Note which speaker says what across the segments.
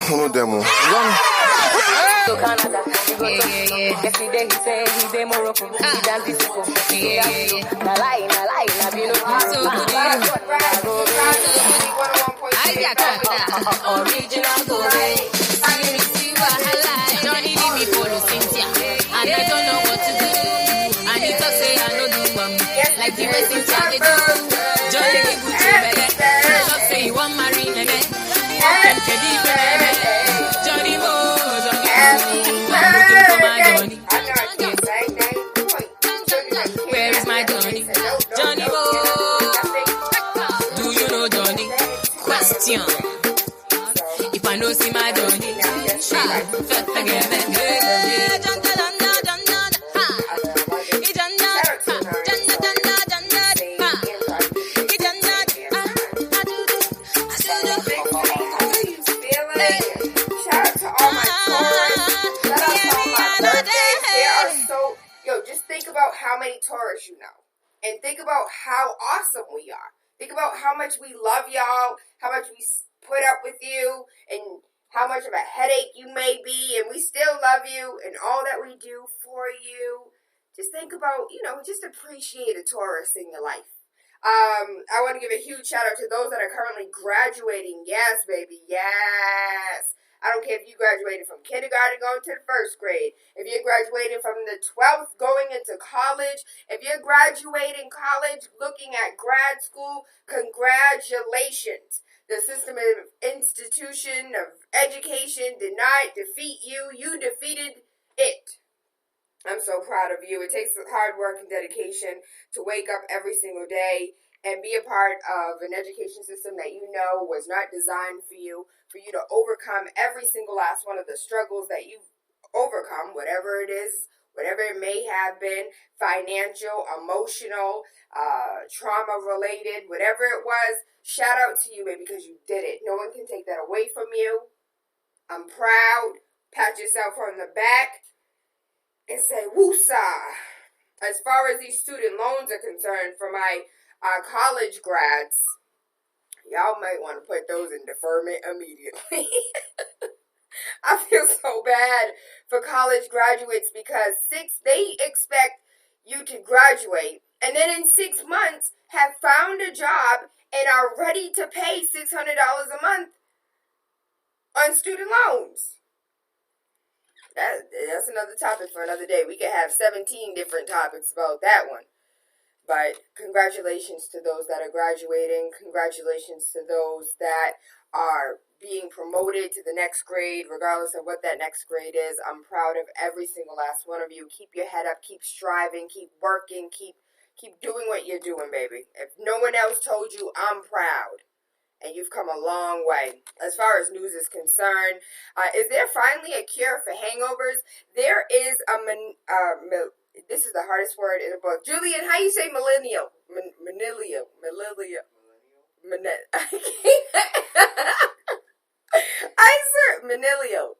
Speaker 1: No demo.
Speaker 2: To Canada, we go to yesterday he say he dey Morocco, he dance disco, na lie, na be no so original Kobe, Johnny leave me follow Cynthia, and I don't know what to do, and he talk say I no do like the way Cynthia dey do, Johnny dey good to belle, talk say he wan marry Nene, Johnny Mo. Where is my Johnny? Johnny Boy. Do you know Johnny? Question. If I know see my Johnny,
Speaker 3: how many Taurus you know, and think about how awesome we are. Think about how much we love y'all, how much we put up with you, and how much of a headache you may be, and we still love you, and all that we do for you. Just think about, just appreciate a Taurus in your life. I want to give a huge shout out to those that are currently graduating. Yes, baby, yes. I don't care if you graduated from kindergarten going to the first grade, if you're graduating from the 12th going into college, if you're graduating college looking at grad school, congratulations. The system of institution of education did not defeat you. You defeated it. I'm so proud of you. It takes hard work and dedication to wake up every single day and be a part of an education system that you know was not designed for you to overcome every single last one of the struggles that you've overcome, whatever it is, whatever it may have been, financial, emotional, trauma-related, whatever it was. Shout out to you, baby, because you did it. No one can take that away from you. I'm proud. Pat yourself on the back and say, woosah. As far as these student loans are concerned, for my college grads, y'all might want to put those in deferment immediately. I feel so bad for college graduates because they expect you to graduate and then in 6 months have found a job and are ready to pay $600 a month on student loans. That's another topic for another day. We could have 17 different topics about that one. But congratulations to those that are graduating. Congratulations to those that are being promoted to the next grade, regardless of what that next grade is. I'm proud of every single last one of you. Keep your head up. Keep striving. Keep working. Keep doing what you're doing, baby. If no one else told you, I'm proud. And you've come a long way. As far as news is concerned, is there finally a cure for hangovers? There is this is the hardest word in the book. Julian, how you say millennial? Millennial. I swear, millennial.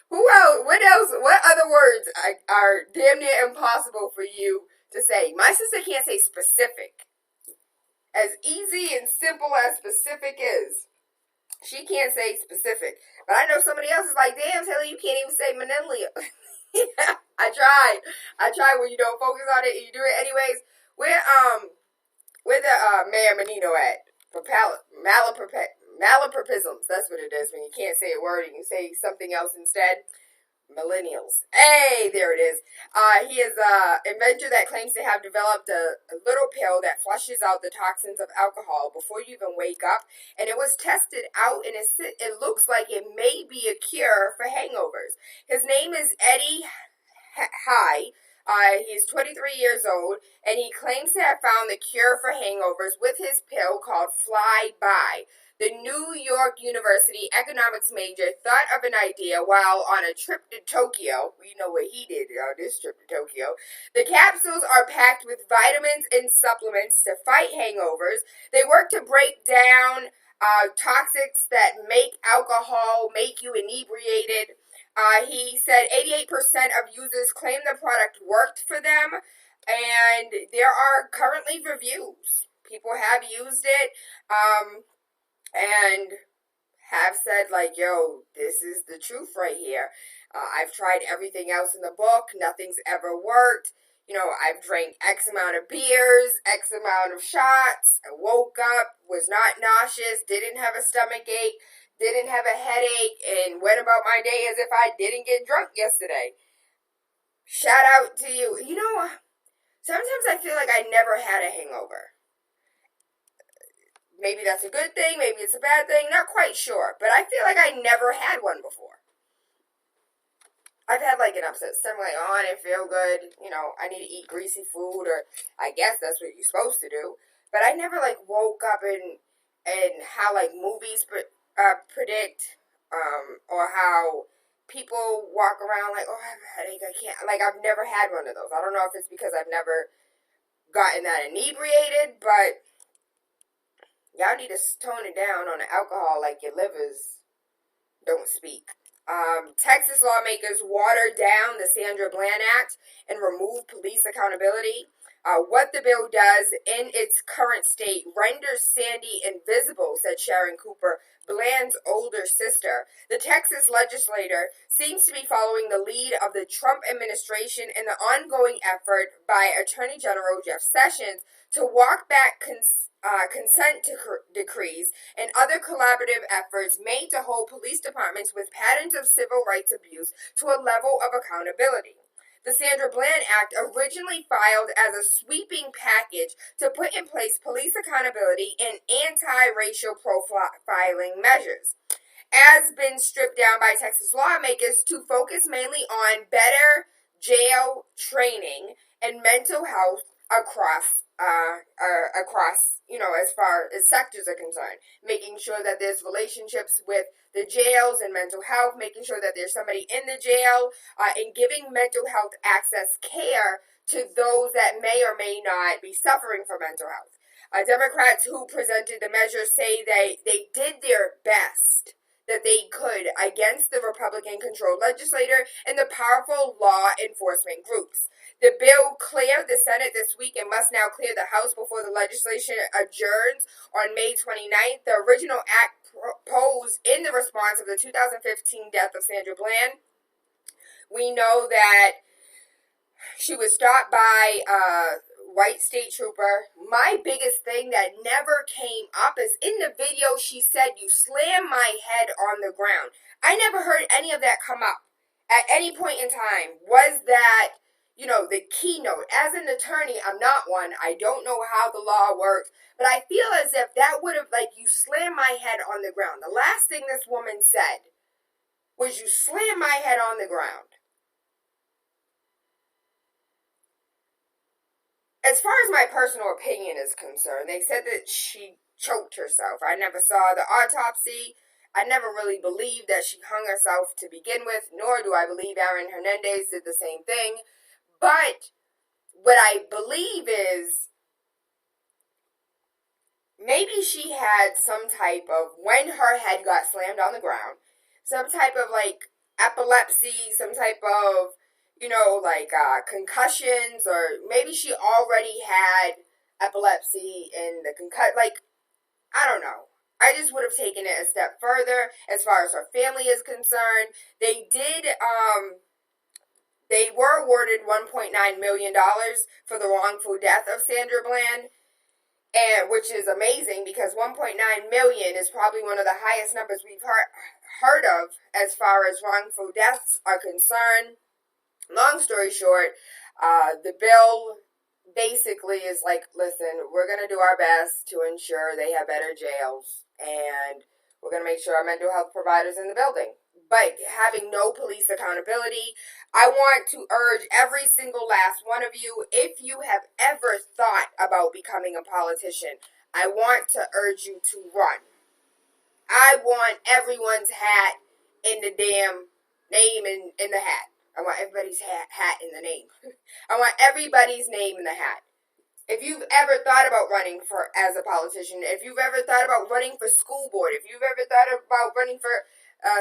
Speaker 3: Who else? What else? What other words are damn near impossible for you to say? My sister can't say specific. As easy and simple as specific is, she can't say specific. But I know somebody else is like, damn, Taylor, you can't even say millennial. I tried when you don't focus on it and you do it anyways. Where the Mayor Menino at? Malapropisms. That's what it is when you can't say a word and you say something else instead. Millennials. Hey, there it is. He is an inventor that claims to have developed a little pill that flushes out the toxins of alcohol before you even wake up. And it was tested out, and it looks like it may be a cure for hangovers. His name is Eddie High. He's 23 years old, and he claims to have found the cure for hangovers with his pill called Fly By. The New York University economics major thought of an idea while on a trip to Tokyo. We know what he did on this trip to Tokyo. The capsules are packed with vitamins and supplements to fight hangovers. They work to break down toxics that make alcohol make you inebriated. He said 88% of users claim the product worked for them, and there are currently reviews. People have used it. And have said, like, yo, this is the truth right here. I've tried everything else in the book. Nothing's ever worked. You know, I've drank X amount of beers, X amount of shots. I woke up, was not nauseous, didn't have a stomach ache, didn't have a headache, and went about my day as if I didn't get drunk yesterday. Shout out to you. You know, sometimes I feel like I never had a hangover. Maybe that's a good thing, maybe it's a bad thing, not quite sure. But I feel like I never had one before. I've had like an upset stomach, like, oh, I didn't feel good. You know, I need to eat greasy food, or I guess that's what you're supposed to do. But I never like woke up and how like movies predict, or how people walk around like, oh, I have a headache, I can't. Like, I've never had one of those. I don't know if it's because I've never gotten that inebriated, but y'all need to tone it down on the alcohol, like your livers don't speak. Texas lawmakers watered down the Sandra Bland Act and removed police accountability. What the bill does in its current state renders Sandy invisible, said Sharon Cooper, Bland's older sister. The Texas legislature seems to be following the lead of the Trump administration in the ongoing effort by Attorney General Jeff Sessions to walk back consent decrees and other collaborative efforts made to hold police departments with patterns of civil rights abuse to a level of accountability. The Sandra Bland Act, originally filed as a sweeping package to put in place police accountability and anti-racial profiling measures, has been stripped down by Texas lawmakers to focus mainly on better jail training and mental health across, you know, as far as sectors are concerned, making sure that there's relationships with the jails and mental health, making sure that there's somebody in the jail, and giving mental health access care to those that may or may not be suffering from mental health. Democrats who presented the measure say they did their best that they could against the Republican-controlled legislature and the powerful law enforcement groups. The bill cleared the Senate this week and must now clear the House before the legislation adjourns on May 29th. The original act proposed in the response of the 2015 death of Sandra Bland. We know that she was stopped by a white state trooper. My biggest thing that never came up is in the video she said, "You slammed my head on the ground." I never heard any of that come up at any point in time. Was that, you know, the keynote? As an attorney, I'm not one. I don't know how the law works, but I feel as if that would have, like, you slammed my head on the ground. The last thing this woman said was, "You slammed my head on the ground." As far as my personal opinion is concerned, they said that she choked herself. I never saw the autopsy. I never really believed that she hung herself to begin with, nor do I believe Aaron Hernandez did the same thing. But what I believe is maybe she had some type of, when her head got slammed on the ground, some type of like epilepsy, some type of, you know, like concussions, or maybe she already had epilepsy and the like, I don't know. I just would have taken it a step further as far as her family is concerned. They were awarded $1.9 million for the wrongful death of Sandra Bland, and which is amazing because $1.9 million is probably one of the highest numbers we've heard of as far as wrongful deaths are concerned. Long story short, the bill basically is like, listen, we're going to do our best to ensure they have better jails, and we're going to make sure our mental health providers in the building. But having no police accountability, I want to urge every single last one of you, if you have ever thought about becoming a politician, I want to urge you to run. I want everyone's hat in the damn name in the hat. I want everybody's hat in the name. I want everybody's name in the hat. If you've ever thought about running as a politician, if you've ever thought about running for school board, if you've ever thought about running for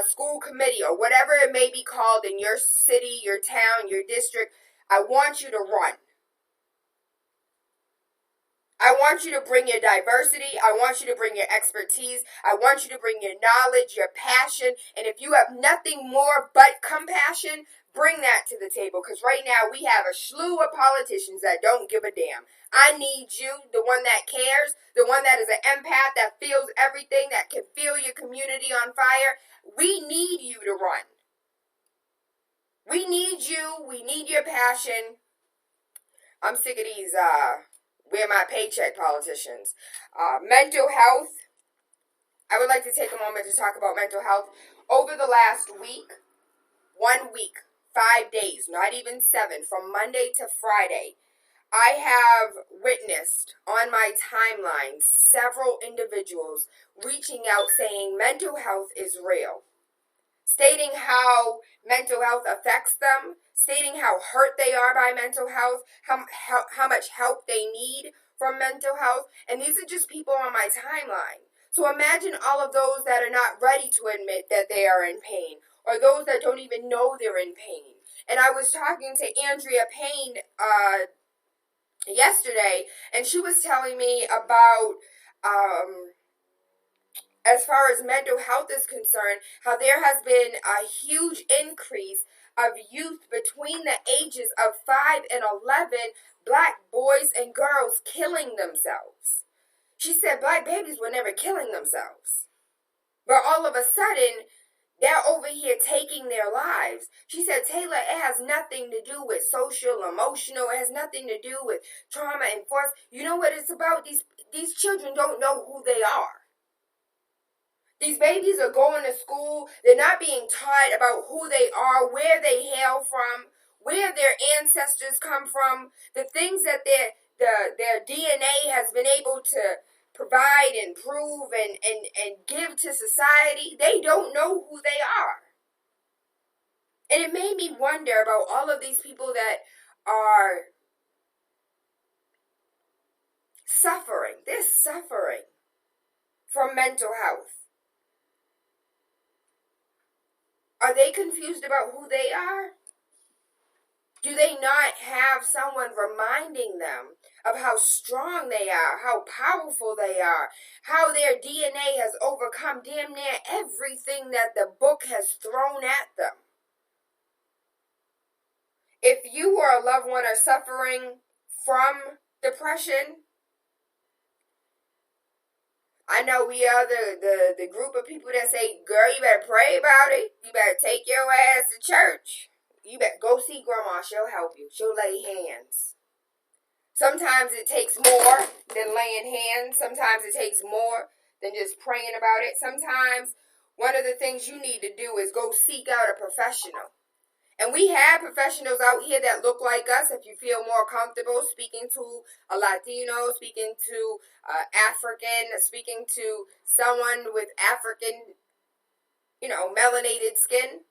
Speaker 3: school committee or whatever it may be called in your city, your town, your district, I want you to run. I want you to bring your diversity. I want you to bring your expertise. I want you to bring your knowledge, your passion. And if you have nothing more but compassion, bring that to the table. Because right now we have a slew of politicians that don't give a damn. I need you, the one that cares, the one that is an empath, that feels everything, that can feel your community on fire. We need you to run. We need you. We need your passion. I'm sick of these, we're my paycheck politicians. Mental health. I would like to take a moment to talk about mental health. Over the last week, 1 week, 5 days, not even 7, from Monday to Friday, I have witnessed on my timeline several individuals reaching out saying mental health is real, stating how mental health affects them, stating how hurt they are by mental health, how much help they need from mental health. And these are just people on my timeline. So imagine all of those that are not ready to admit that they are in pain, or those that don't even know they're in pain. And I was talking to Andrea Payne yesterday, and she was telling me about as far as mental health is concerned, how there has been a huge increase of youth between the ages of 5 and 11, black boys and girls killing themselves. She said black babies were never killing themselves. But all of a sudden, they're over here taking their lives. She said, Tayla, it has nothing to do with social, emotional. It has nothing to do with trauma and force. You know what it's about? These children don't know who they are. These babies are going to school. They're not being taught about who they are, where they hail from, where their ancestors come from, the things that their DNA has been able to provide and prove and give to society. They don't know who they are. And it made me wonder about all of these people that are suffering. They're suffering from mental health. Are they confused about who they are? Do they not have someone reminding them of how strong they are, how powerful they are, how their DNA has overcome damn near everything that the book has thrown at them? If you or a loved one are suffering from depression, I know we are the group of people that say, girl, you better pray about it. You better take your ass to church. You better go see grandma. She'll help you. She'll lay hands. Sometimes it takes more than laying hands. Sometimes it takes more than just praying about it. Sometimes one of the things you need to do is go seek out a professional. And we have professionals out here that look like us. If you feel more comfortable speaking to a Latino, speaking to African, speaking to someone with African, melanated skin,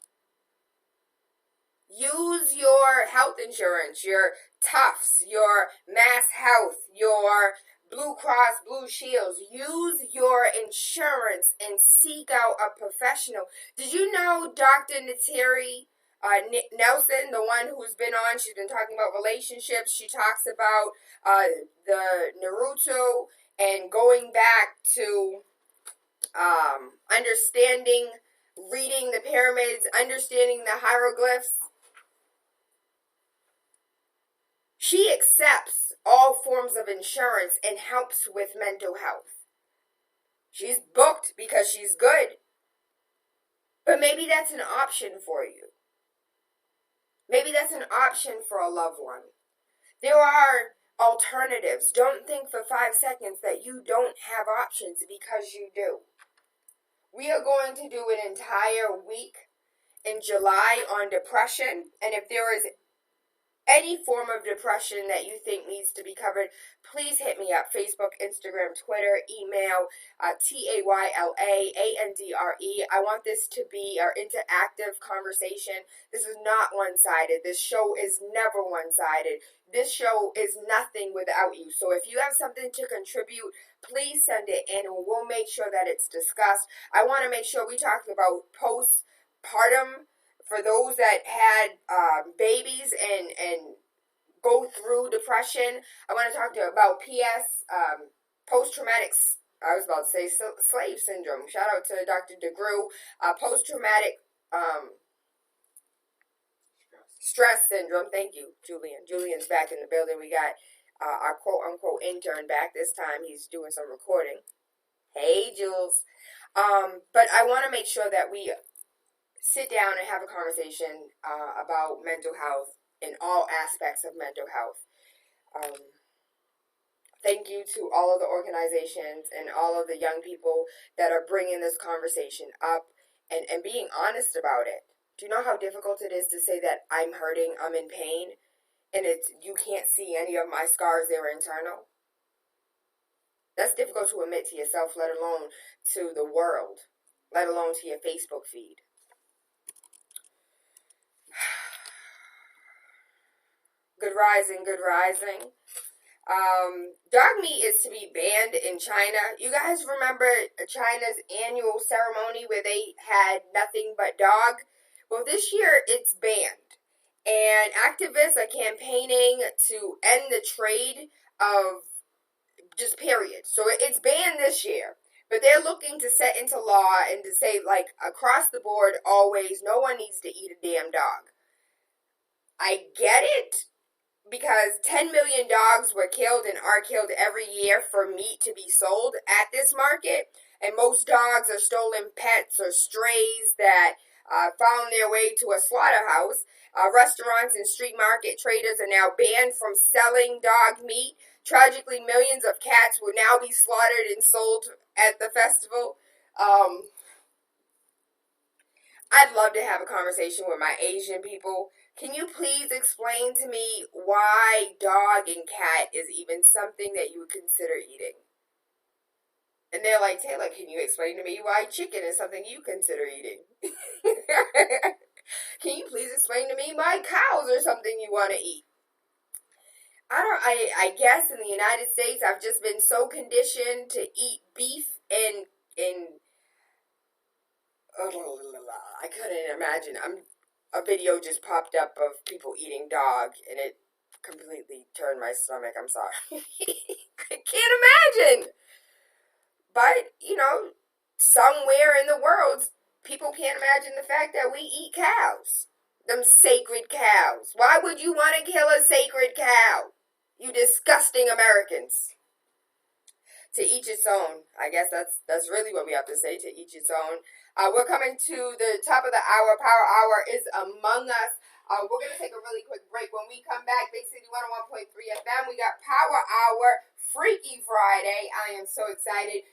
Speaker 3: use your health insurance, your Tufts, your Mass Health, your Blue Cross Blue Shields. Use your insurance and seek out a professional. Did you know Dr. Nateri Nelson, the one who's been on, she's been talking about relationships. She talks about the Naruto and going back to understanding, reading the pyramids, understanding the hieroglyphs. She accepts all forms of insurance and helps with mental health. She's booked because she's good. But maybe that's an option for you. Maybe that's an option for a loved one. There are alternatives. Don't think for 5 seconds that you don't have options, because you do. We are going to do an entire week in July on depression. And if there is any form of depression that you think needs to be covered, please hit me up. Facebook, Instagram, Twitter, email, TaylaAndre. I want this to be our interactive conversation. This is not one-sided. This show is never one-sided. This show is nothing without you. So if you have something to contribute, please send it in, and we'll make sure that it's discussed. I want to make sure we talk about postpartum for those that had babies and go through depression. I want to talk to you about post-traumatic, I was about to say slave syndrome. Shout out to Dr. DeGrew. Post-traumatic stress syndrome. Thank you, Julian. Julian's back in the building. We got our quote-unquote intern back. This time he's doing some recording. Hey, Jules. But I want to make sure that we sit down and have a conversation about mental health in all aspects of mental health. Thank you to all of the organizations and all of the young people that are bringing this conversation up and being honest about it. Do you know how difficult it is to say that I'm hurting, I'm in pain, and you can't see any of my scars, they're internal? That's difficult to admit to yourself, let alone to the world, let alone to your Facebook feed. Good rising, good rising. Dog meat is to be banned in China. You guys remember China's annual ceremony where they had nothing but dog? Well, this year it's banned. And activists are campaigning to end the trade of just period. So it's banned this year. But they're looking to set into law and to say, like, across the board, always, no one needs to eat a damn dog. I get it. Because 10 million dogs were killed and are killed every year for meat to be sold at this market. And most dogs are stolen pets or strays that found their way to a slaughterhouse. Restaurants and street market traders are now banned from selling dog meat. Tragically, millions of cats will now be slaughtered and sold at the festival. I'd love to have a conversation with my Asian people. Can you please explain to me why dog and cat is even something that you would consider eating? And they're like, Tayla, can you explain to me why chicken is something you consider eating? Can you please explain to me why cows are something you want to eat? I guess in the United States, I've just been so conditioned to eat beef and I couldn't imagine. A video just popped up of people eating dog, and it completely turned my stomach. I'm sorry. I can't imagine. But, somewhere in the world, people can't imagine the fact that we eat cows. Them sacred cows. Why would you want to kill a sacred cow? You disgusting Americans. To each its own. I guess that's really what we have to say, to each its own. We're coming to the top of the hour. Power Hour is among us. We're going to take a really quick break. When we come back, Big City 101.3 FM, we got Power Hour, Freaky Friday. I am so excited.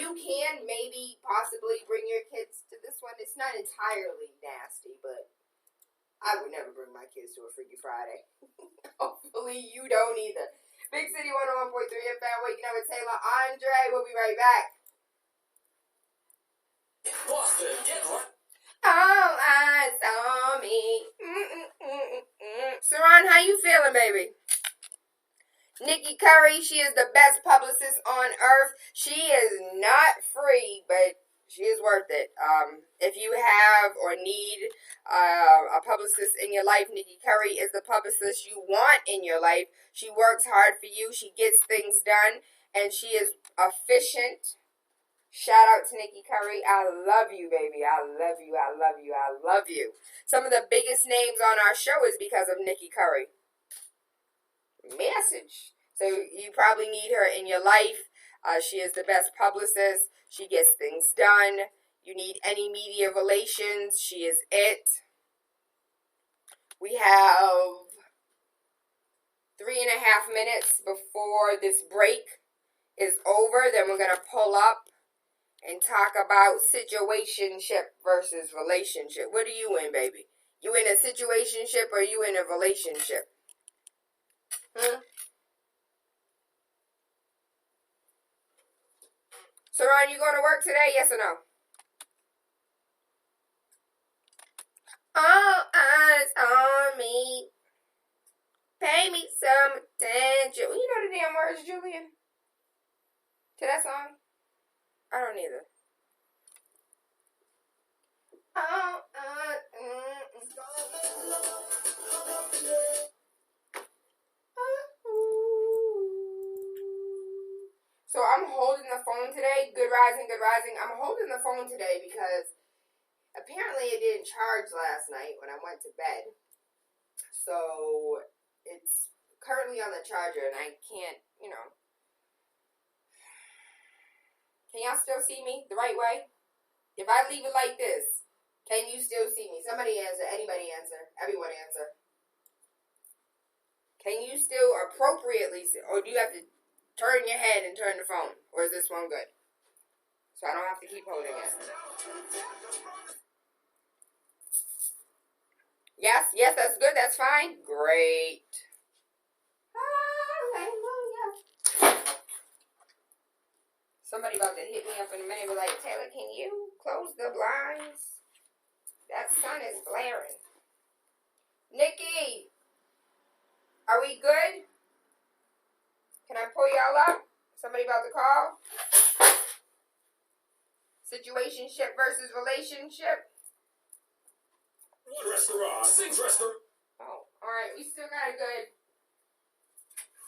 Speaker 3: You can maybe possibly bring your kids to this one. It's not entirely nasty, but I would never bring my kids to a Freaky Friday. Hopefully you don't either. Big City 101.3 FM, Waking Up with TaylaAndre. We'll be right back.
Speaker 1: Boston, get right.
Speaker 3: All eyes on me. Saran, how you feeling, baby? Nikki Curry, she is the best publicist on earth. She is not free, but she is worth it. If you have or need a publicist in your life, Nikki Curry is the publicist you want in your life. She works hard for you. She gets things done, and she is efficient. Shout out to Nikki Curry. I love you, baby. I love you. I love you. I love you. Some of the biggest names on our show is because of Nikki Curry. Message. So you probably need her in your life. She is the best publicist. She gets things done. You need any media relations, she is it. We have 3.5 minutes before this break is over. Then we're going to pull up and talk about situationship versus relationship. What are you in, baby? You in a situationship or you in a relationship? Saran, you going to work today? Yes or no? All eyes on me. Pay me some attention. You know the damn words, Julian? To that song? I don't either. rising, good rising. I'm holding the phone today because apparently it didn't charge last night when I went to bed. So it's currently on the charger and I can't, Can y'all still see me the right way? If I leave it like this, can you still see me? Somebody answer. Anybody answer. Everyone answer. Can you still appropriately see? Or do you have to turn your head and turn the phone? Or is this one good? So I don't have to keep holding it. Yes, that's good. That's fine. Great. Hallelujah. Somebody about to hit me up in a minute. Be like, Tayla, can you close the blinds? That sun is blaring. Nikki, are we good? Can I pull y'all up? Somebody about to call? Situationship versus relationship?
Speaker 1: One restaurant, six restaurant.
Speaker 3: Oh, alright. We still got a good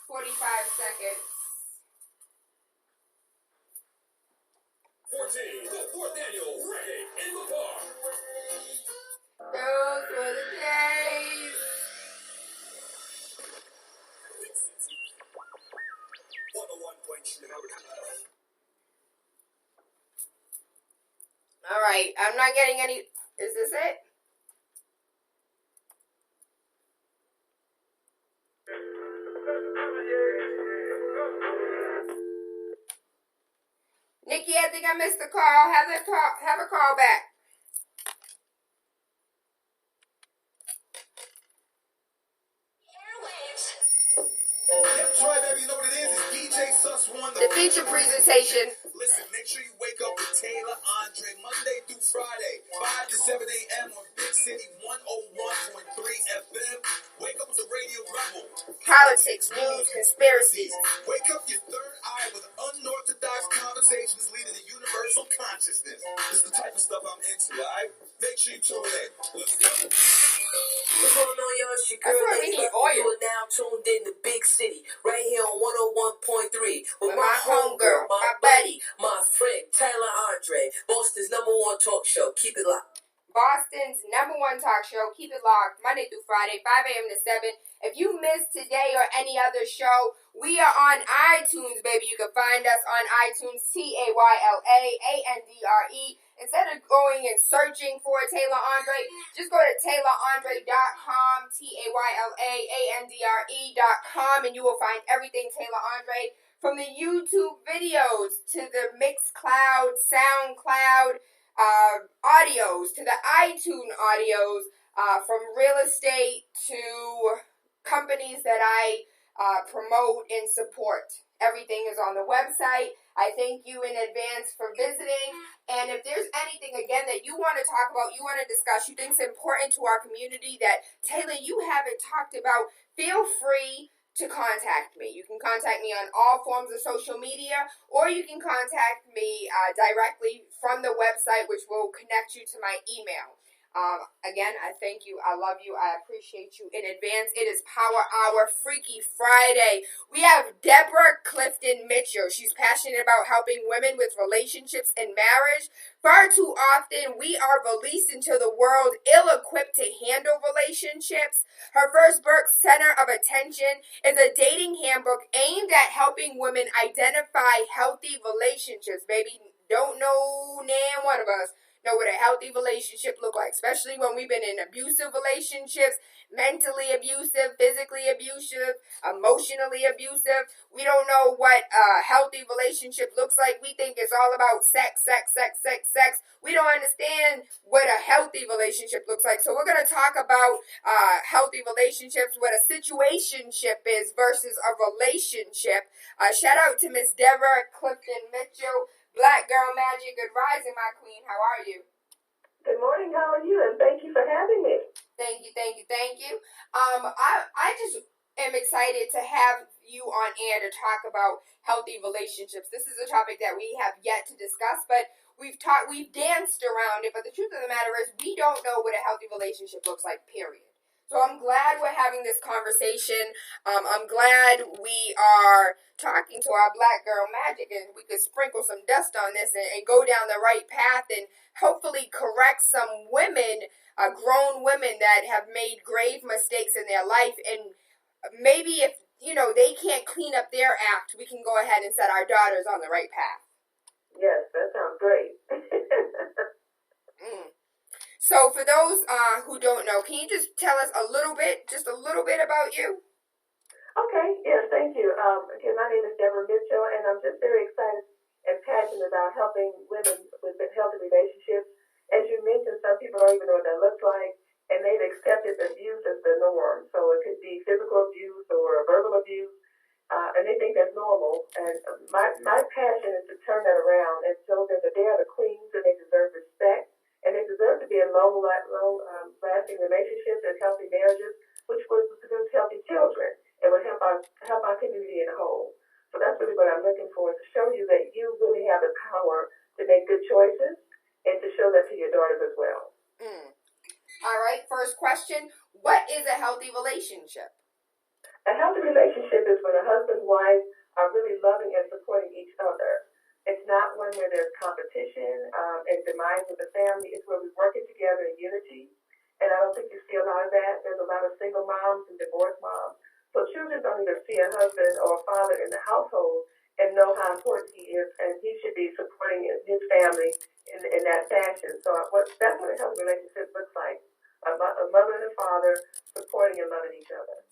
Speaker 3: 45 seconds.
Speaker 1: 14, the fourth annual Reggae in the Park.
Speaker 3: Those were the days. Alright, I'm not getting any. Is this it? Nikki, I think I missed the call. Have a call back.
Speaker 4: That's right, baby. You know what it is? It's DJ Sus One.
Speaker 3: The feature presentation.
Speaker 4: Listen, make sure you wake up with TaylaAndre Monday through Friday, 5 to 7 a.m. on Big City 101.3 FM. Wake up with the Radio Rebel.
Speaker 3: Politics, news, conspiracies.
Speaker 4: Wake up your third eye with unorthodox conversations leading to universal consciousness. This is the type of stuff I'm into, alright? Make sure you tune in. Let's go.
Speaker 5: What's going on, y'all? It's your
Speaker 3: That's
Speaker 5: girl,
Speaker 3: why we
Speaker 5: Lady
Speaker 3: need
Speaker 5: Luck.
Speaker 3: oil.
Speaker 5: You are now tuned in to Big City, right here on 101.3 with
Speaker 3: With
Speaker 5: my
Speaker 3: my homegirl,
Speaker 5: homegirl,
Speaker 3: my
Speaker 5: my buddy, my friend, TaylaAndre, Boston's #1 talk show. Keep it locked.
Speaker 3: Boston's #1 talk show. Keep it locked Monday through Friday, 5 a.m. to 7. If you missed today or any other show, we are on iTunes, baby. You can find us on iTunes, TaylaAndre. Instead of going and searching for TaylaAndre, just go to TaylaAndre.com, TaylaAndre.com, and you will find everything TaylaAndre, from the YouTube videos to the Mixcloud, SoundCloud, audios to the iTunes audios, from real estate to companies that I promote and support. Everything is on the website. I thank you in advance for visiting. And if there's anything, again, that you want to talk about, you want to discuss, you think is important to our community that, Tayla, you haven't talked about, feel free to contact me. You can contact me on all forms of social media, or you can contact me directly from the website, which will connect you to my email. Again, I thank you. I love you. I appreciate you in advance. It is Power Hour Freaky Friday. We have Deborah Clifton Mitchell. She's passionate about helping women with relationships and marriage. Far too often, we are released into the world ill-equipped to handle relationships. Her first book, Center of Attention, is a dating handbook aimed at helping women identify healthy relationships. Baby, don't know nan one of us know what a healthy relationship look like, especially when we've been in abusive relationships, mentally abusive, physically abusive, emotionally abusive. We don't know what a healthy relationship looks like. We think it's all about sex. We don't understand what a healthy relationship looks like. So we're going to talk about healthy relationships, what a situationship is versus a relationship. Shout out to Miss Deborah Clifton Mitchell. Black Girl Magic, good rising, my queen. How are you?
Speaker 6: Good morning. How are you? And thank you for having me.
Speaker 3: Thank you. I just am excited to have you on air to talk about healthy relationships. This is a topic that we have yet to discuss, but we've danced around it. But the truth of the matter is, we don't know what a healthy relationship looks like, period. So I'm glad we're having this conversation. I'm glad we are talking to our black girl magic, and we could sprinkle some dust on this and go down the right path and hopefully correct some women, grown women that have made grave mistakes in their life. And maybe if, they can't clean up their act, we can go ahead and set our daughters on the right path.
Speaker 6: Yes, that sounds great.
Speaker 3: So for those who don't know, can you just tell us just a little bit about you?
Speaker 6: Okay, yes, thank you. Again, my name is Deborah Mitchell, and I'm just very excited and passionate about helping women with healthy relationships. As you mentioned, some people don't even know what that looks like, and they've accepted abuse as the norm. So it could be physical abuse or verbal abuse, and they think that's normal. And my passion is to turn that around and show them that they are the queens and they deserve respect. And they deserve to be in long-lasting relationships and healthy marriages, which would produce healthy children and would help our community in a whole. So that's really what I'm looking for, to show you that you really have the power to make good choices and to show that to your daughters as well.
Speaker 3: All right, first question. What is a healthy relationship?
Speaker 6: A healthy relationship is when a husband and wife are really loving and supporting each other. It's not one where there's competition and demise with the family. It's where we're working together in unity. And I don't think you see a lot of that. There's a lot of single moms and divorced moms. So children don't even see a husband or a father in the household and know how important he is, and he should be supporting his family in that fashion. So that's what a healthy relationship looks like. A mother and a father supporting and loving each other.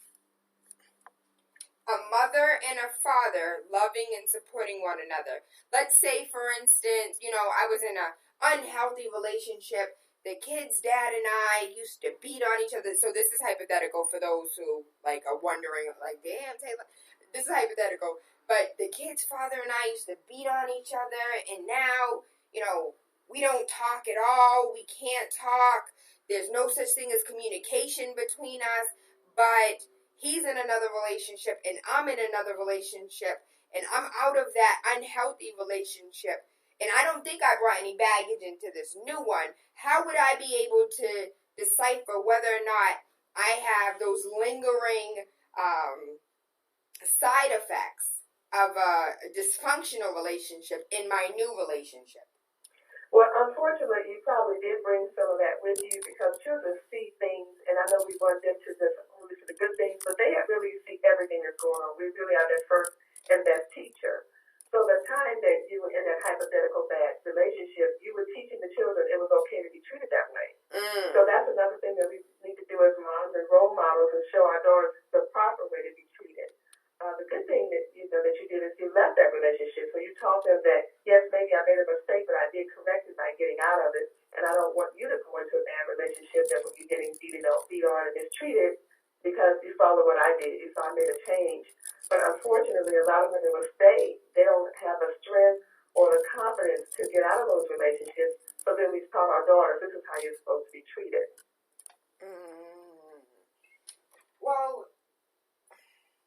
Speaker 3: A mother and a father loving and supporting one another. Let's say, for instance, I was in an unhealthy relationship. The kid's dad and I used to beat on each other. So this is hypothetical for those who are wondering, damn, Tayla. This is hypothetical. But the kid's father and I used to beat on each other, and now, we don't talk at all. We can't talk. There's no such thing as communication between us. But he's in another relationship, and I'm in another relationship, and I'm out of that unhealthy relationship, and I don't think I brought any baggage into this new one. How would I be able to decipher whether or not I have those lingering side effects of a dysfunctional relationship in my new relationship?
Speaker 6: Well, unfortunately, you probably did bring some of that with you, because children see things, and I know we want them to just only see the good things, but they really see everything that's going on. We really are their first and best teacher. So the time that you were in that hypothetical bad relationship, you were teaching the children it was okay to be treated that way. So that's another thing that we need to do as moms and role models, and show our daughters the proper way to be treated. The good thing that you did is you left that relationship. So you taught them that, yes, maybe I made a mistake, but I did correct it by getting out of it. And I don't want you to go into a bad relationship that will be getting beat on and mistreated because you follow what I did. You saw I made a change. But unfortunately, a lot of women will stay. They don't have the strength or the confidence to get out of those relationships. So then we taught our daughters, this is how you're supposed to be treated.
Speaker 3: Well,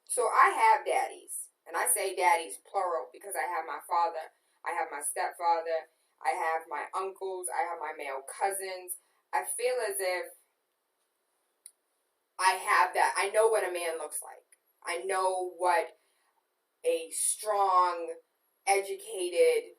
Speaker 3: so I have daddies, and I say daddies plural because I have my father, I have my stepfather, I have my uncles, I have my male cousins. I feel as if I have that. I know what a man looks like. I know what a strong, educated,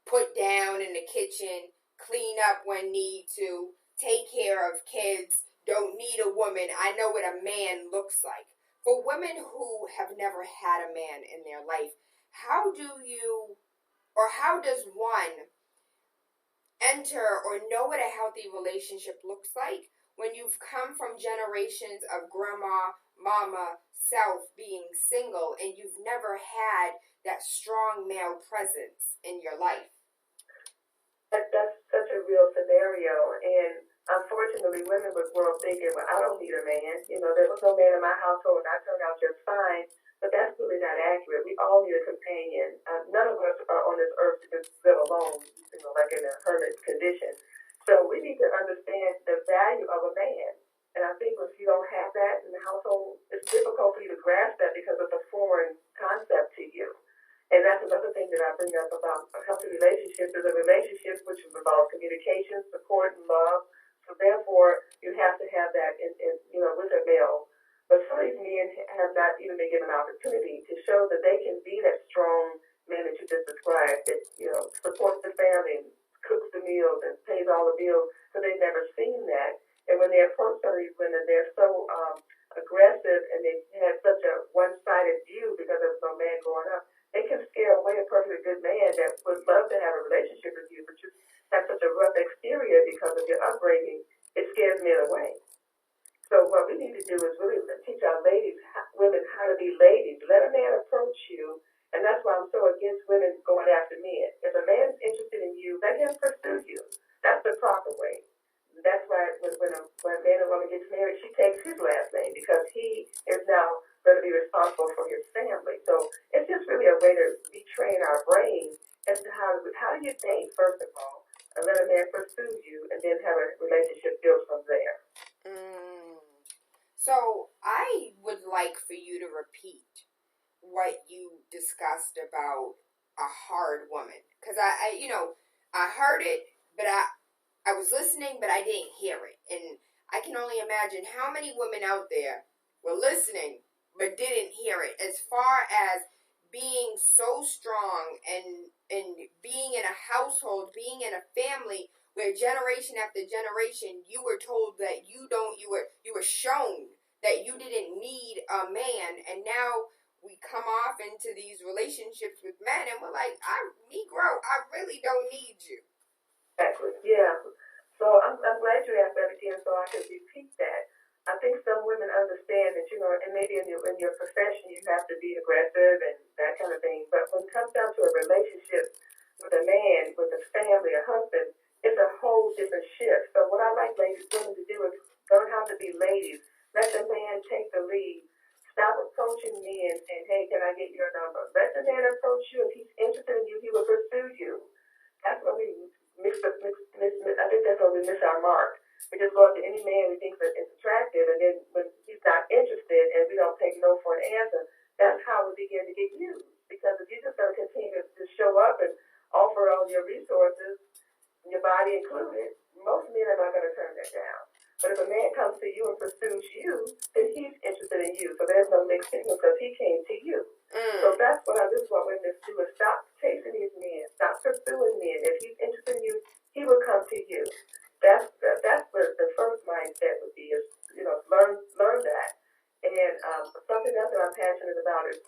Speaker 3: put down in the kitchen, clean up when need to, take care of kids, don't need a woman. I know what a man looks like. For women who have never had a man in their life, how does one enter or know what a healthy relationship looks like when you've come from generations of grandma, mama, self being single, and you've never had that strong male presence in your life?
Speaker 6: That's such a real scenario, and unfortunately, women would grow up thinking, well, I don't need a man. There was no man in my household, and I turned out just fine. But that's really not accurate. We all need a companion. None of us are on this earth to just live alone, like in a hermit condition. So we need to understand the value of a man. And I think if you don't have that in the household, it's difficult for you to grasp that because it's a foreign concept to you. And that's another thing that I bring up about a healthy relationship is a relationship which involves communication, support, and love. So So therefore, you have to have that with a male. But some of these men have not even been given an opportunity to show that they can be that strong man that you just described, that, supports the family and cooks the meals and pays all the bills. So they've never seen that. And when they approach some of these women, they're so aggressive and they had such a one-sided view because there was no man growing up. They can scare away a perfectly good man that would love to have a relationship with you, but you have such a rough exterior because of your upbringing. It scares men away. So what we need to do is really teach our women how to be ladies. Let a man approach you, and that's why I'm so against women going after men. If a man's interested in you, let him pursue you. That's the proper way. That's why when a man and woman gets married, she takes his last name because he is now going to be responsible for his family. So it's just really a way to retrain our brain as to how do you date, first of all, and let a man pursue you, and then have a relationship built from there.
Speaker 3: So I would like for you to repeat what you discussed about a hard woman, because I heard it, but I was listening, but I didn't hear it, and I can only imagine how many women out there were listening but didn't hear it. As far as being so strong and being in a household, being in a family where generation after generation you were told that you were shown that you didn't need a man, and now we come off into these relationships with men and we're like, Negro, I really don't need you.
Speaker 6: Exactly. Yeah. So I'm glad you asked that again so I can repeat that. I think some women understand that, and maybe in your profession you have to be aggressive and that kind of thing. But when it comes down to a relationship with a man, with a family, a husband, it's a whole different shift. So what I like women to do is learn how to be ladies. Let the man take the lead. Stop approaching men saying, hey, can I get your number? Let the man approach you. If he's interested in you, he will pursue you. That's what we I think that's where we miss our mark. We just go up to any man we think that is attractive, and then when he's not interested and we don't take no for an answer, that's how we begin to get used. Because if you're just going to continue to show up and offer all your resources, your body included, most men are not going to turn that down. But if a man comes to you and pursues you, then he's interested in you. So there's no mixed signal because he came to you. So that's what I just want women to do, is stop chasing these men, stop pursuing men. If he's interested in you, he will come to you. That's what the first mindset would be, is learn that. And something else that I'm passionate about is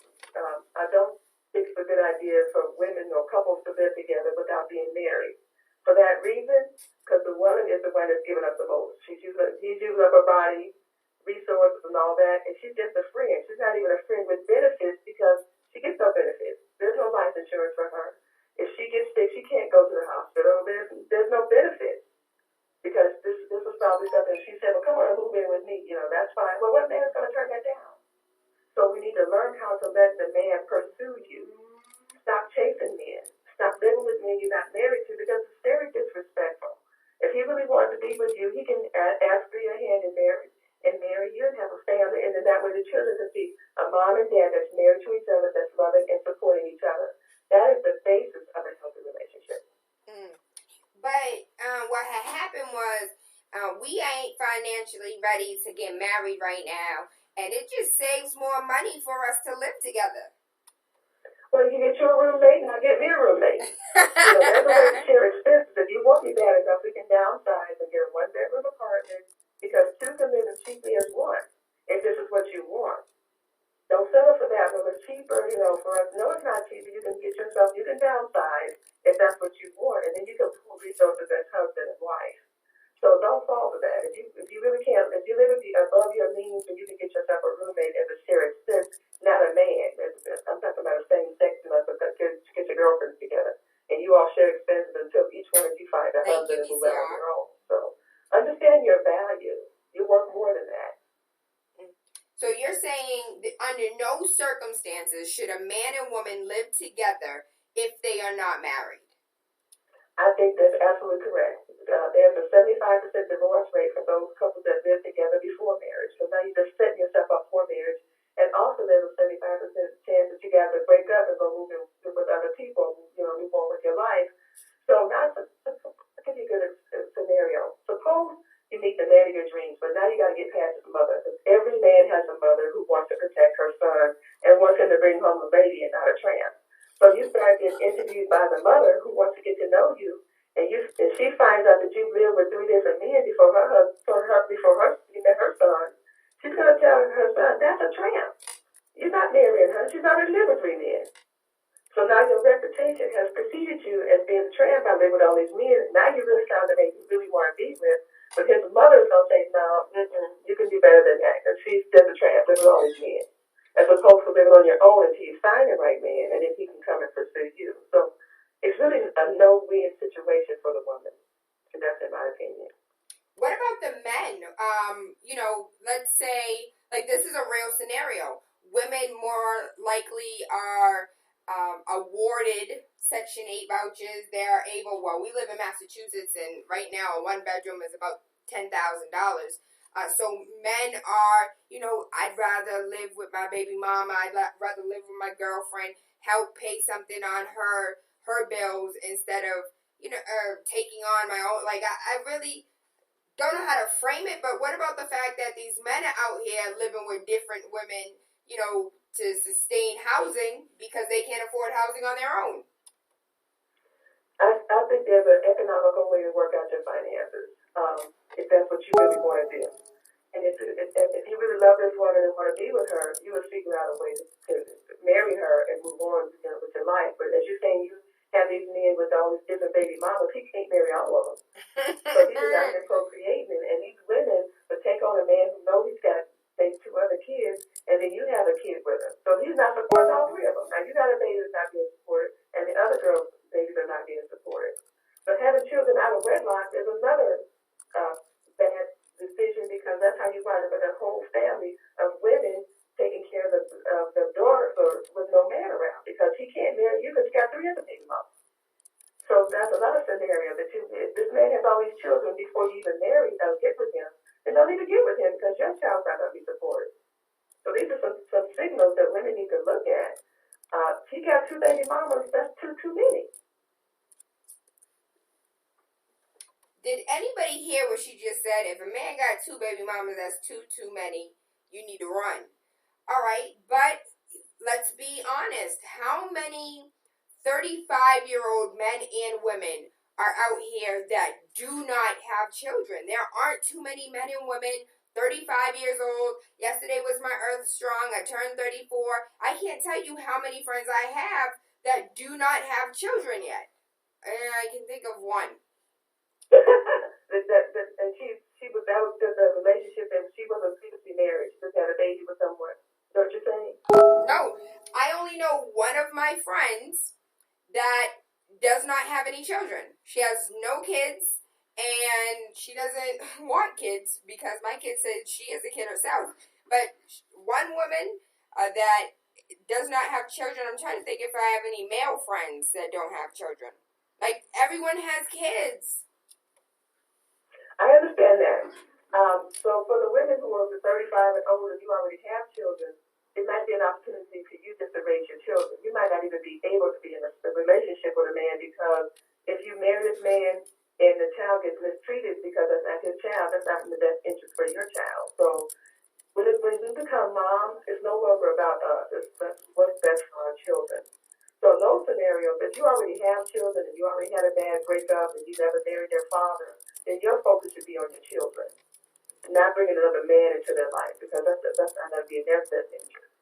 Speaker 6: I don't think it's a good idea for women or couples to live together without being married. For that reason, because the woman is the one that's giving up the most. He's using up her body, resources and all that, and she's just a friend. She's not even a friend with benefits because she gets no benefits. There's no life insurance for her. If she gets sick, she can't go to the hospital. There's no benefits because this was probably something she said, well, come on and move in with me. That's fine. Well, what man's going to turn that down? So we need to learn how to let the man pursue you. Stop chasing men. Stop living with men you're not married to, because it's very disrespectful. If he really wants to be with you, he can ask for your hand and marry you and have a family, and then that way the children can see a mom and dad that's married to each other, that's loving and supporting each other. That is the basis of a healthy relationship.
Speaker 3: But what had happened was we ain't financially ready to get married right now, and it just saves more money for us to live together.
Speaker 6: Well, you get your roommate and I get me a roommate. There's a way to share expenses. If you want me bad enough, we can downsize and get a one-bedroom apartment, because two can live as cheaply as one, if this is what you want. Don't settle for that. When it's cheaper, for us, no, it's not cheaper. You can downsize if that's what you want, and then you can pool resources as husband and wife. So don't fall for that. If you really can't, if you live above your means, then you can get yourself a roommate as a shared expense, not a man. I'm talking about a same-sex, but get your girlfriends together, and you all share expenses until each one of you find a husband and move out on your own. So understand your value. You worth more than that.
Speaker 3: So you're saying that under no circumstances should a man and woman live together if they are not married?
Speaker 6: I think that's absolutely correct. There's a 75% divorce rate for those couples that live together before marriage. So now you're just setting yourself up for marriage. And also there's a 75% chance that you guys will break up and go move in with other people, move on with your life. So I'll give you a good scenario. Suppose you meet the man of your dreams, but now you got to get past his mother. Because every man has a mother who wants to protect her son and wants him to bring home a baby and not a tramp. So you start getting interviewed by the mother who wants to get to know you, and she finds out that you lived with 3 different men before you met her son. She's going to tell her son, that's a tramp. You're not marrying her. She's already lived with 3 men. So now your reputation has preceded you as being a tramp by living with all these men. Now you really found the man you really want to be with. But his mother's going to say, no, you can do better than that. Because she's just a tramp living with all these men. As opposed to living on your own until you find the right man, and then he can come and pursue you. So it's really a no-win situation for the woman. And that's in my opinion.
Speaker 3: What about the men? Let's say, like, this is a real scenario. Women more likely are awarded Section 8 vouchers. They're able, we live in Massachusetts, and right now a 1-bedroom is about $10,000. So men are, I'd rather live with my baby mama. I'd rather live with my girlfriend, help pay something on her bills instead of, taking on my own. Like, I really don't know how to frame it, but what about the fact that these men are out here living with different women, to sustain housing because they can't afford housing on their own?
Speaker 6: I think there's an economical way to work out your finances, if that's what you really want to do. And if you really love this woman and want to be with her, you will figure out a way to marry her and move on with your life. But as you're saying, you have these men with all these different baby mamas, he can't marry all of them. So he's just out there procreating, and these women would take on a man who knows he's got maybe 2 other kids, and then you have a kid with him. So he's not supporting all 3 of them. Now, you got a baby that's not being supported, and the other girls' babies are not being supported. But having children out of wedlock is another bad decision, because that's how you wind up with a whole family of women taking care of the daughter with no man around, because he can't marry you because you got 3 other baby moms. So that's another scenario that if this man has all these children before you even marry, get with him, then don't even get with him because your child's not going to be supported. So these are some signals that women need to look at. He got 2 baby mamas, that's too many.
Speaker 3: Did anybody hear what she just said? If a man got 2 baby mamas, that's too many. You need to run. All right, but let's be honest. How many 35-year-old men and women are out here that do not have children? There aren't too many men and women 35 years old. Yesterday was my Earth Strong. I turned 34. I can't tell you how many friends I have that do not have children yet. And I can think of one.
Speaker 6: And that was just a relationship, and she wasn't previously married. She just had a baby with someone. Is that what you're saying?
Speaker 3: No, I only know one of my friends that does not have any children. She has no kids, and she doesn't want kids because my kid said she is a kid herself. But one woman that does not have children, I'm trying to think if I have any male friends that don't have children. Like, everyone has kids.
Speaker 6: I understand that. So for the women who are 35 and older, you already have children, it might be an opportunity for you just to raise your children. You might not even be able to be in a relationship with a man, because if you marry this man and the child gets mistreated because that's not his child, that's not in the best interest for your child. So when we become moms, it's no longer about us. It's what's best for our children. So in those scenarios, if you already have children and you already had a bad breakup and you never married their father, then your focus should be on your children, not bringing another man into their life, because that's not going to be in their best interest.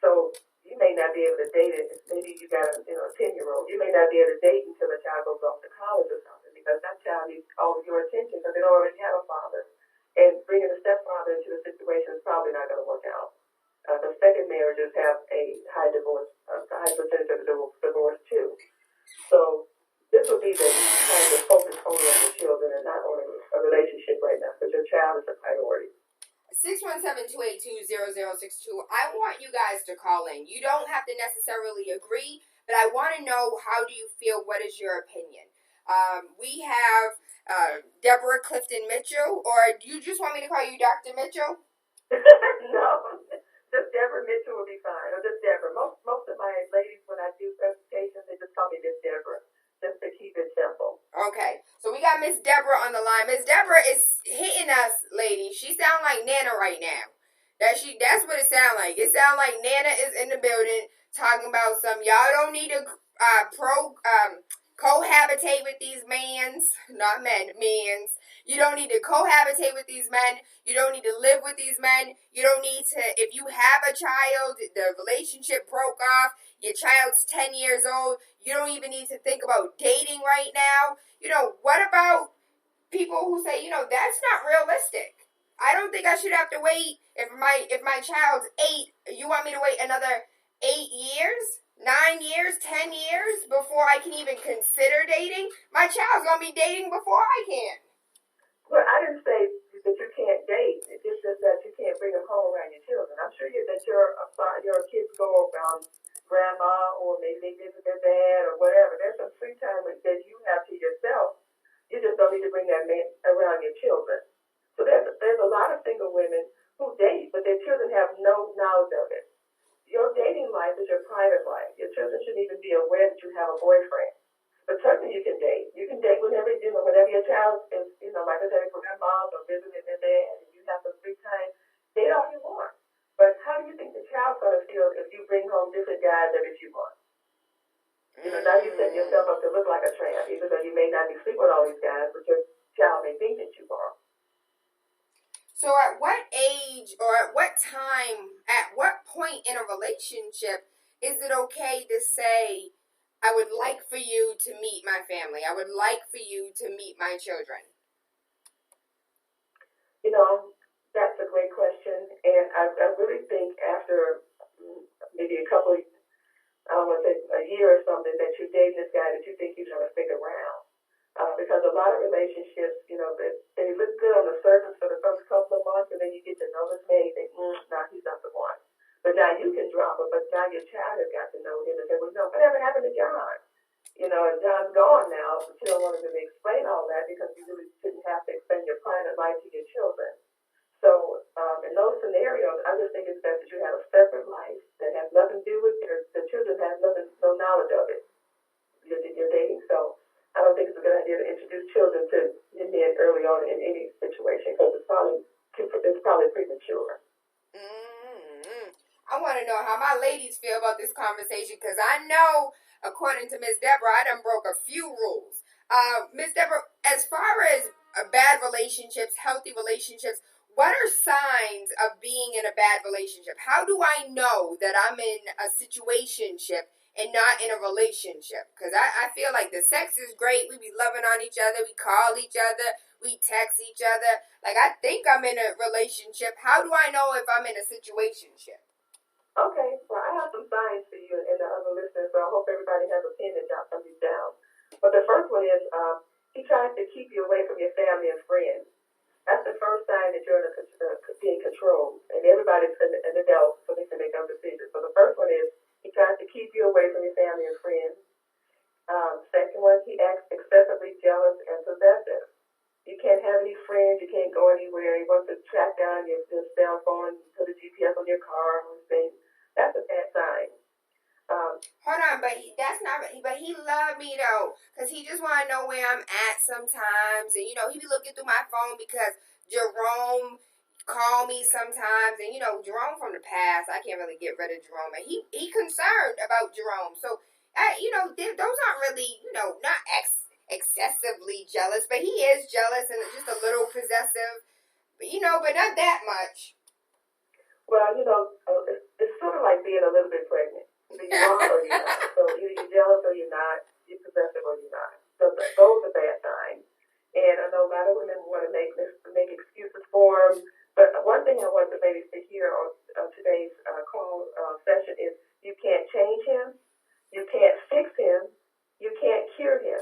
Speaker 6: So you may not be able to date it. Maybe you got a 10-year-old. You may not be able to date until the child goes off to college or something, because that child needs all of your attention because they don't already have a father. And bringing a stepfather into the situation is probably not going to work out. The second marriages have a high percentage of divorce too. So this would be the time to focus only on the children and not on a relationship right now, because your child is a priority.
Speaker 3: 617-282-0062. I want you guys to call in. You don't have to necessarily agree, but I want to know, how do you feel? What is your opinion? We have Deborah Clifton Mitchell, or do you just want me to call you Dr. Mitchell?
Speaker 6: No, just Deborah Mitchell will be fine, or just Deborah. Most of my ladies, when I do presentations, they just call me Miss Deborah. just to keep it simple.
Speaker 3: Okay, so we got Miss Deborah on the line. Miss Deborah is hitting us, ladies. She sound like Nana right now. That's what it sound like. It sound like Nana is in the building talking about some y'all don't need to cohabitate with these mans, not men, mans. You don't need to cohabitate with these men. You don't need to live with these men. You don't need to, if you have a child, the relationship broke off, your child's 10 years old, you don't even need to think about dating right now. What about people who say, that's not realistic. I don't think I should have to wait. If my child's 8, you want me to wait another 8 years, 9 years, 10 years before I can even consider dating? My child's going to be dating before I can.
Speaker 6: Well, I didn't say that you can't date. It's just that you can't bring them home around your children. I'm sure that your kids go around grandma, or maybe they visit their dad or whatever. There's some free time that you have to yourself. You just don't need to bring that man around your children. So there's a lot of single women who date, but their children have no knowledge of it. Your dating life is your private life. Your children shouldn't even be aware that you have a boyfriend. But certainly you can date. You can date whenever your child is, like I said, grandma or visiting their dad, and you have some free time. Date all you want. But how do you think the child's going to feel if you bring home different guys every few months? Now you set yourself up to look like a tramp, even though you may not be sleeping with all these guys, but your child may think that you are.
Speaker 3: So at what age or at what time, at what point in a relationship is it okay to say, I would like for you to meet my family. I would like for you to meet my children.
Speaker 6: That's a great question. And I really think after maybe a couple, I don't want to say a year or something, that you're dating this guy that you think he's going to stick around. Because a lot of relationships, they look good on the surface for the first couple of months, and then you get to know this man, you think, he's not the one. But now you can drop it, but now your child has got to know him and say, well, whatever happened to John? And John's gone now, but you don't want him to explain all that because you really shouldn't have to explain your private life to your children. So in those scenarios, I just think it's best that you have a separate life that has nothing to do with the children, have no knowledge of it. You're dating, so I don't think it's a good idea to introduce children to men early on in any situation because it's probably premature.
Speaker 3: I want to know how my ladies feel about this conversation because I know, according to Miss Deborah, I done broke a few rules. Miss Deborah, as far as bad relationships, healthy relationships, what are signs of being in a bad relationship? How do I know that I'm in a situationship and not in a relationship? Because I feel like the sex is great. We be loving on each other. We call each other. We text each other. Like, I think I'm in a relationship. How do I know if I'm in a situationship?
Speaker 6: Okay, well, I have some signs for you and the other listeners, so I hope everybody has a pen to jot some of these down. But the first one is he tries to keep you away from your family and friends. That's the first sign that you're being controlled. And everybody's an adult, so they can make their own decisions. So the first one is he tries to keep you away from your family and friends. Second one, he acts excessively jealous and possessive. You can't have any friends. You can't go anywhere. He wants to track down your cell phone, put a GPS on your car, and things. That's a bad sign.
Speaker 3: Hold on, but he loved me though, cause he just want to know where I'm at sometimes, and he be looking through my phone because Jerome call me sometimes, and Jerome from the past, I can't really get rid of Jerome, and he concerned about Jerome, so those aren't really not excessively jealous, but he is jealous and just a little possessive, but not that much.
Speaker 6: Well, it's sort of like being a little bit pregnant. Either you are or you're not. So either you're jealous or you're not. You're possessive or you're not. So those are bad signs. And I know a lot of women want to make excuses for them. But one thing I want the ladies to hear on today's call session is you can't change him. You can't fix him. You can't cure him.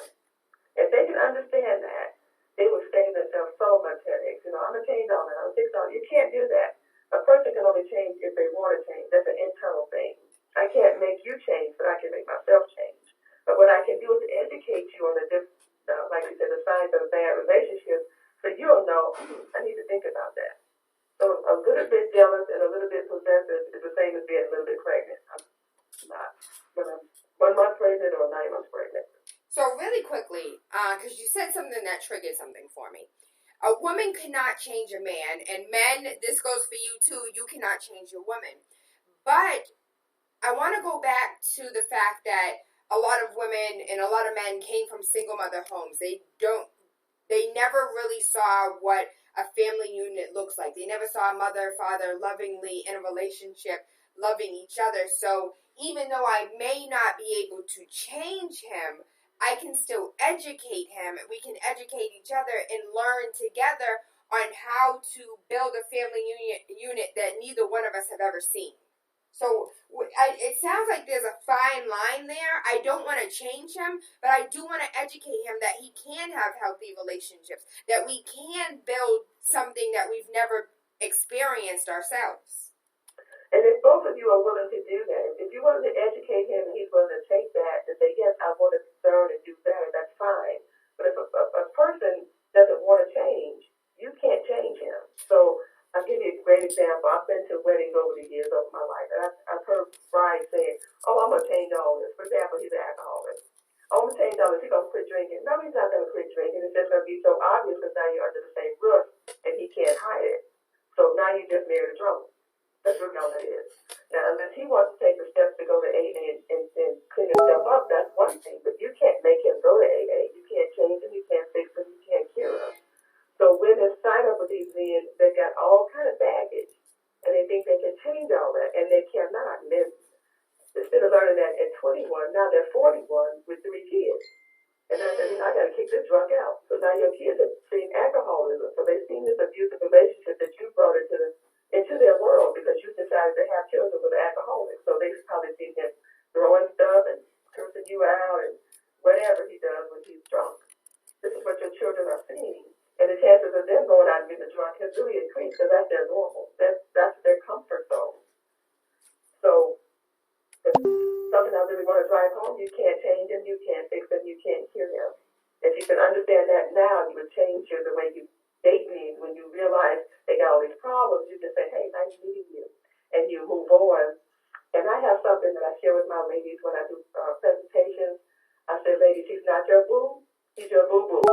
Speaker 6: If they can understand that, they would save themselves so much headaches. I'm going to change all that. I'm going to fix all that. You can't do that. A person can only change if they want to change. That's an internal thing. I can't make you change, but I can make myself change. But what I can do is educate you on like you said, the signs of a bad relationship, so you'll know, I need to think about that. So a little bit jealous and a little bit possessive is the same as being a little bit pregnant. I'm not 1 month pregnant or 9 months pregnant.
Speaker 3: So really quickly, because you said something that triggered something for me. A woman cannot change a man, and men, this goes for you too, you cannot change a woman. But I want to go back to the fact that a lot of women and a lot of men came from single mother homes. They never really saw what a family unit looks like. They never saw a mother, father lovingly in a relationship, loving each other. So even though I may not be able to change him, I can still educate him. We can educate each other and learn together on how to build a family unit that neither one of us have ever seen. So it sounds like there's a fine line there. I don't want to change him, but I do want to educate him that he can have healthy relationships, that we can build something that we've never experienced ourselves.
Speaker 6: And if both of you are willing to do that, if you wanted to educate him and he's willing to take that and say, yes, I want to learn and do better, that's fine. But if a person doesn't want to change, you can't change him. So I'll give you a great example. I've been to weddings over the years of my life, and I've heard brides saying, oh, I'm going to change all this. For example, he's an alcoholic. Oh, I'm going to change all this. He's going to quit drinking. No, he's not going to quit drinking. It's just going to be so obvious because now you're under the same roof and he can't hide it. So now you just married a drunk. That's what all that is. Now, unless he wants to take the steps to go to AA and clean himself up, that's one thing. But you can't make him go to AA. You can't change him. You can't fix him. You can't cure him. So women sign up with these men that got all kind of baggage, and they think they can change all that, and they cannot. And then, instead of learning that at 21, now they're 41 with 3 kids. And I said, I got to kick this drug out. So now your kids have seen alcoholism. So they've seen this abusive relationship that you brought into their world because you decided to have children with an alcoholic. So they've probably seen him throwing stuff and cursing you out and whatever he does when he's drunk. This is what your children are seeing. And the chances of them going out and getting drunk has really increased because that's their normal. That's their comfort zone. So if something I really want to drive home, you can't change him, you can't fix him, you can't cure him. If you can understand that now, you would change the way you date me. When you realize they got all these problems, you just say, hey, nice meeting you. And you move on. And I have something that I share with my ladies when I do presentations. I say, ladies, he's not your boo, he's your boo-boo.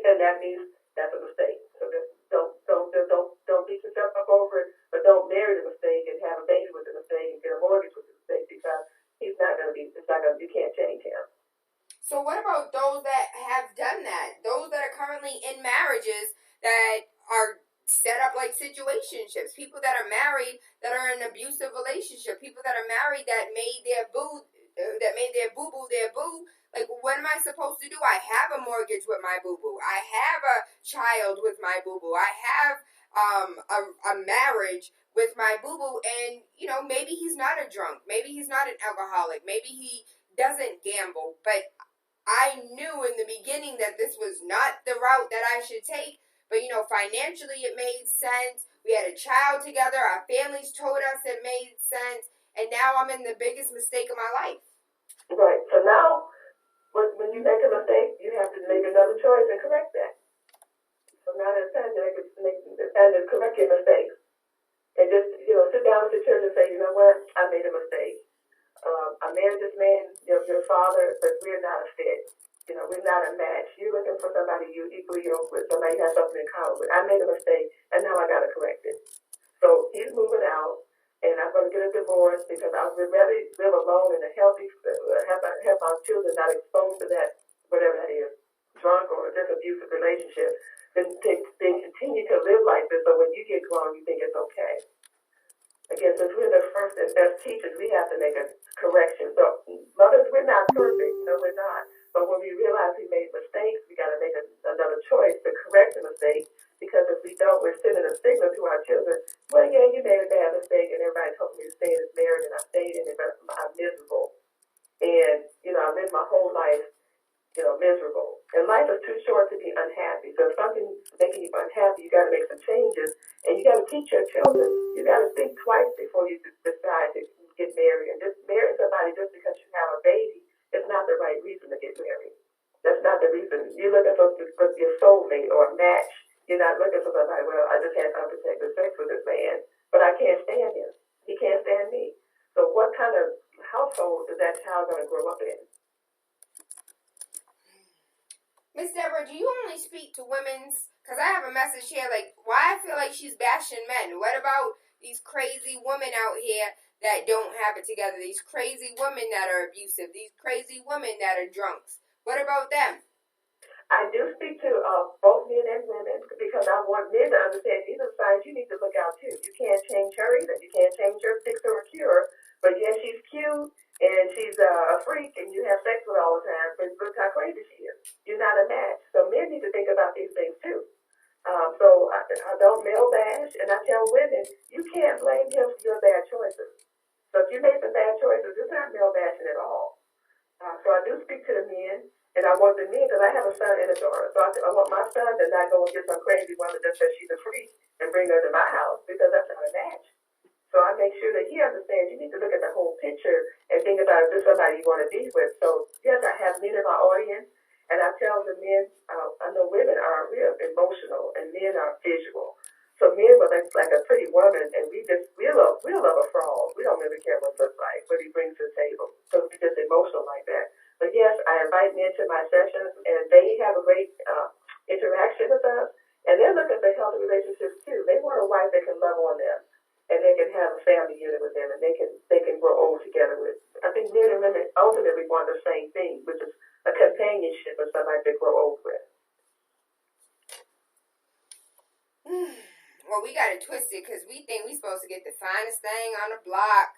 Speaker 6: And that means that's a mistake. So just don't beat yourself up over it, but don't marry the mistake and have a baby with the mistake and get a mortgage with the mistake because he's not going to be, you can't change him.
Speaker 3: So what about those that have done that? Those that are currently in marriages that are set up like situationships, people that are married that are in an abusive relationship, people that are married that made their boo-boo their boo. Like, what am I supposed to do? I have a mortgage with my boo-boo. I have a child with my boo-boo. I have a marriage with my boo-boo. And, maybe he's not a drunk. Maybe he's not an alcoholic. Maybe he doesn't gamble. But I knew in the beginning that this was not the route that I should take. But, financially it made sense. We had a child together. Our families told us it made sense. And now I'm in the biggest mistake of my life.
Speaker 6: Right. So now, when you make a mistake, you have to make another choice and correct that. So now it's time to correct your mistakes. And just, sit down with your children and say, you know what, I made a mistake. I married this man, your father, but we're not a fit. We're not a match. You're looking for somebody you equally yoke with, somebody you have something in common with. I made a mistake, and now I got to correct it. So he's moving out. And I'm going to get a divorce because I would rather live alone in a healthy, have my children not exposed to that, whatever that is, drunk or just abusive relationship, than continue to live like this. So when you get grown, you think it's okay. Again, since we're the first and best teachers, we have to make a correction. So mothers, we're not perfect. No, we're not. But when we realize we made mistakes, we got to make another choice to correct the mistake. Because if we don't, we're sending a signal to our children, well, yeah, you made a bad mistake, and everybody told me to stay in this marriage, and I stayed in it, but I'm miserable. And, I lived my whole life, miserable. And life is too short to be unhappy. So if something's making you unhappy, you got to make some changes, and you got to teach your children. You got to think twice before you decide to get married. And just marrying somebody just because you have a baby is not the right reason to get married. That's not the reason. You're looking for your soulmate or a match. You're not looking for somebody, well, I just had unprotected sex with this man, but I can't stand him. He can't stand me. So what kind of household is that child going to grow up in?
Speaker 3: Miss Deborah, do you only speak to women's? Because I have a message here, like, why I feel like she's bashing men. What about these crazy women out here that don't have it together? These crazy women that are abusive. These crazy women that are drunks. What about them?
Speaker 6: I do speak to both men and women because I want men to understand these are signs you need to look out too. You can't change her either. You can't change her, fix her, or cure. But yes, she's cute and she's a freak and you have sex with her all the time. But look how crazy she is. You're not a match. So men need to think about these things too. So I don't male bash, and I tell women you can't blame him for your bad choices. So if you make some bad choices, it's not male bashing at all. So I do speak to the men. And I want the men, because I have a son and a daughter. So I want my son to not go and get some crazy woman that says she's a freak and bring her to my house, because that's not a match. So I make sure that he understands you need to look at the whole picture and think about if this is somebody you want to be with. So yes, I have men in my audience, and I tell the men, I know women are real emotional and men are visual. So men were like a pretty woman, and we love a fraud. We don't really care what he looks like, what he brings to the table. So we're just emotional like that. But yes, I invite men to my sessions, and they have a great interaction with us. And they're looking for healthy relationships too. They want a wife that can love on them, and they can have a family unit with them, and they can grow old together with. I think men and women ultimately want the same thing, which is a companionship with somebody to grow old with.
Speaker 3: Well, we got it twisted because we think we're supposed to get the finest thing on the block,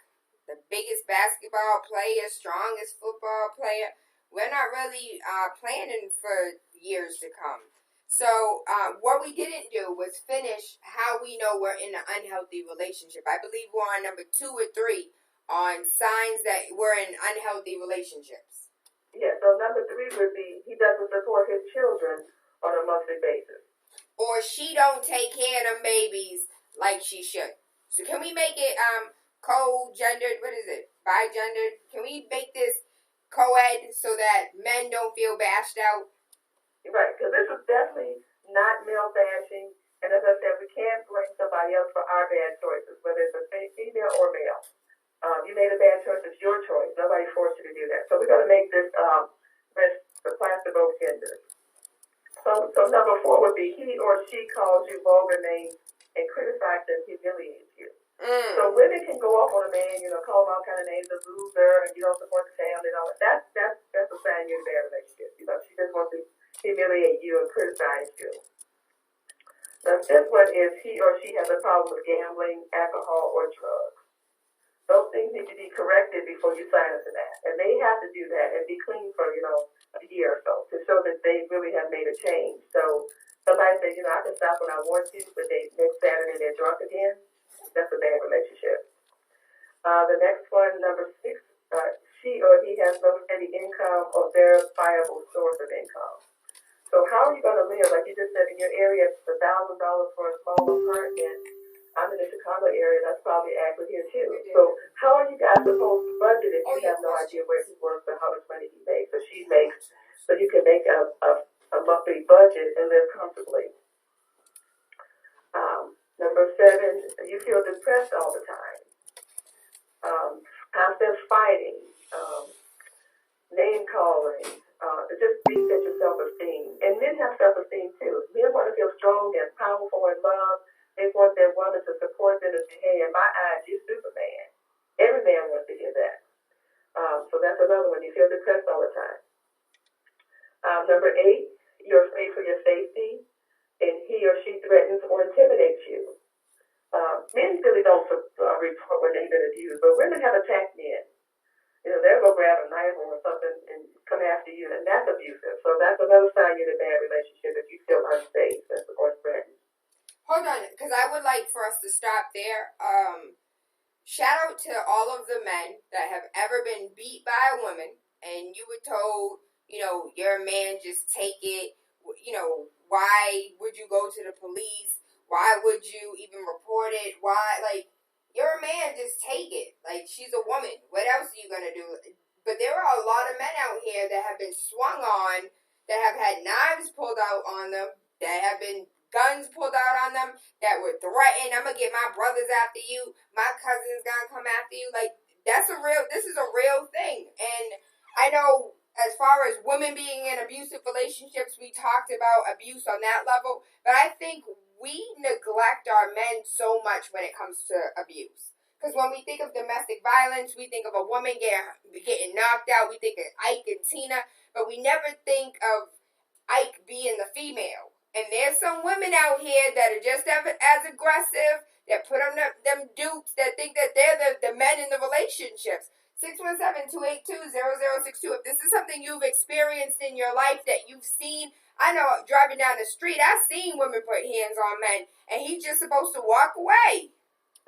Speaker 3: the biggest basketball player, strongest football player. We're not really planning for years to come. So what we didn't do was finish how we know we're in an unhealthy relationship. I believe we're on number 2 or 3 on signs that we're in unhealthy relationships.
Speaker 6: Yeah, so number 3 would be he doesn't support his children on a monthly basis.
Speaker 3: Or she don't take care of them babies like she should. So can we make it co-gendered? What is it? Bi-gendered? Can we make this co-ed so that men don't feel bashed out?
Speaker 6: Right, because this is definitely not male bashing. And as I said, we can't blame somebody else for our bad choices, whether it's a female or male. You made a bad choice, it's your choice. Nobody forced you to do that. So we're going to make this apply to both genders. So number 4 would be he or she calls you vulgar names and criticizes and humiliates you. So women can go off on a man, call him all kind of names, a loser, and you don't support the family and all that. That's a sign you're in a bad relationship. She just wants to humiliate you and criticize you. The 5th one is he or she has a problem with gambling, alcohol, or drugs. Those things need to be corrected before you sign up to that. And they have to do that and be clean for, a year or so to show that they really have made a change. So somebody says, I can stop when I want to, but next Saturday they're drunk again. That's a bad relationship. The next one, number 6, she or he has no steady income or verifiable source of income. So how are you going to live? Like you just said, in your area, it's $1,000 for a small apartment. I'm in the Chicago area. That's probably accurate here too. So how are you guys supposed to budget if you have no idea where he works or how much money he makes or she makes, so you can make a monthly budget and live comfortably? Number 7, you feel depressed all the time. Constant fighting, name calling, just beats at your self-esteem. And men have self-esteem too. Men want to feel strong and powerful and loved. They want their woman to support them and say, hey, in my eyes, you're Superman. Every man wants to hear that. So that's another one. You feel depressed all the time. Number 8, you're afraid for your safety, and he or she threatens or intimidates you. Men really don't report when they've been abused, but women have attacked men. They'll go grab a knife or something and come after you, and that's abusive. So that's another sign you're in a bad relationship if you feel unsafe or threatened.
Speaker 3: Hold on, because I would like for us to stop there. Shout out to all of the men that have ever been beat by a woman, and you were told, you're a man, just take it. Why would you go to the police? Why would you even report it? Why, you're a man, just take it. She's a woman. What else are you going to do? But there are a lot of men out here that have been swung on, that have had knives pulled out on them, that have been guns pulled out on them, that were threatened, I'm going to get my brothers after you, my cousin's going to come after you. This is a real thing. And I know as far as women being in abusive relationships, we talked about abuse on that level. But I think we neglect our men so much when it comes to abuse. Because when we think of domestic violence, we think of a woman getting knocked out. We think of Ike and Tina. But we never think of Ike being the female. And there's some women out here that are just as aggressive, that put on them dukes, that think that they're the men in the relationships. 617-282-0062. If this is something you've experienced in your life that you've seen, I know driving down the street, I've seen women put hands on men, and he's just supposed to walk away.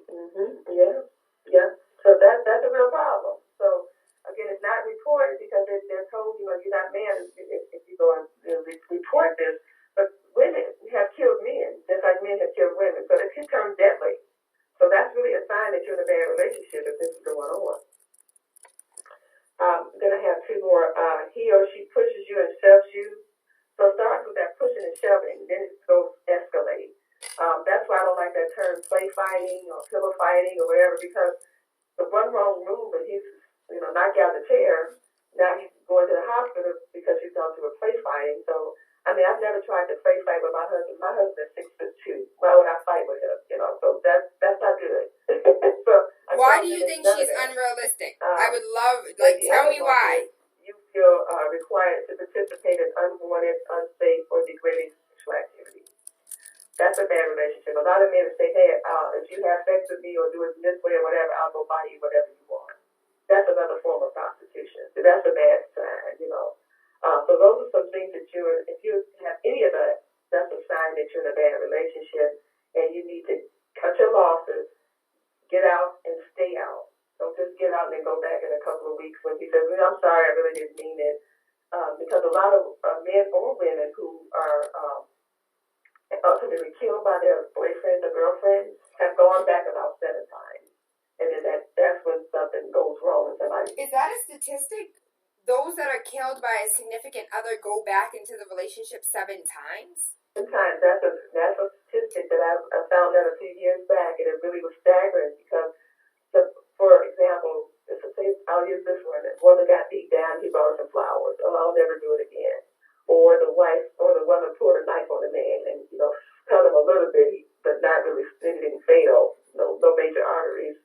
Speaker 6: Yeah. So that's a real problem. So again, it's not reported because they're told, you're not man if you go and report this. But women have killed men, just like men have killed women. So it can turn deadly. So that's really a sign that you're in a bad relationship if this is going on. I'm going to have two more. He or she pushes you and shoves you. So it starts with that pushing and shoving, then it goes escalate. That's why I don't like that term play fighting or pillow fighting or whatever, because the one wrong move and he's, knocked out the chair, now he's going to the hospital because he's gone through a play fighting. So, I've never tried to play fight with my husband. My husband is 6'2". Why would I fight with him? So that's not good. So
Speaker 3: why do you think she's unrealistic? I would love, tell me why.
Speaker 6: You feel required to participate in unwanted, unsafe, or degrading sexual activity. That's a bad relationship. A lot of men say, hey, if you have sex with me or do it this way or whatever, I'll go buy you whatever you want. That's another form of prostitution. So that's a bad sign, So those are some things that if you have any of that, that's a sign that you're in a bad relationship and you need to cut your losses, get out and stay out. Don't just get out and then go back in a couple of weeks when he says, I'm sorry, I really didn't mean it. Because a lot of men or women who are ultimately killed by their boyfriends or girlfriends have gone back about 7 times. And then that's when something goes wrong with somebody.
Speaker 3: Is that a statistic? Those that are killed by a significant other go back into the relationship 7 times?
Speaker 6: Sometimes that's a statistic that I found out a few years back, and it really was staggering because, for example, I'll use this one. If one got beat down, he brought some flowers. Oh, I'll never do it again. Or the wife or the woman pulled a knife on the man and, cut him a little bit, but not really anything fatal, no major arteries.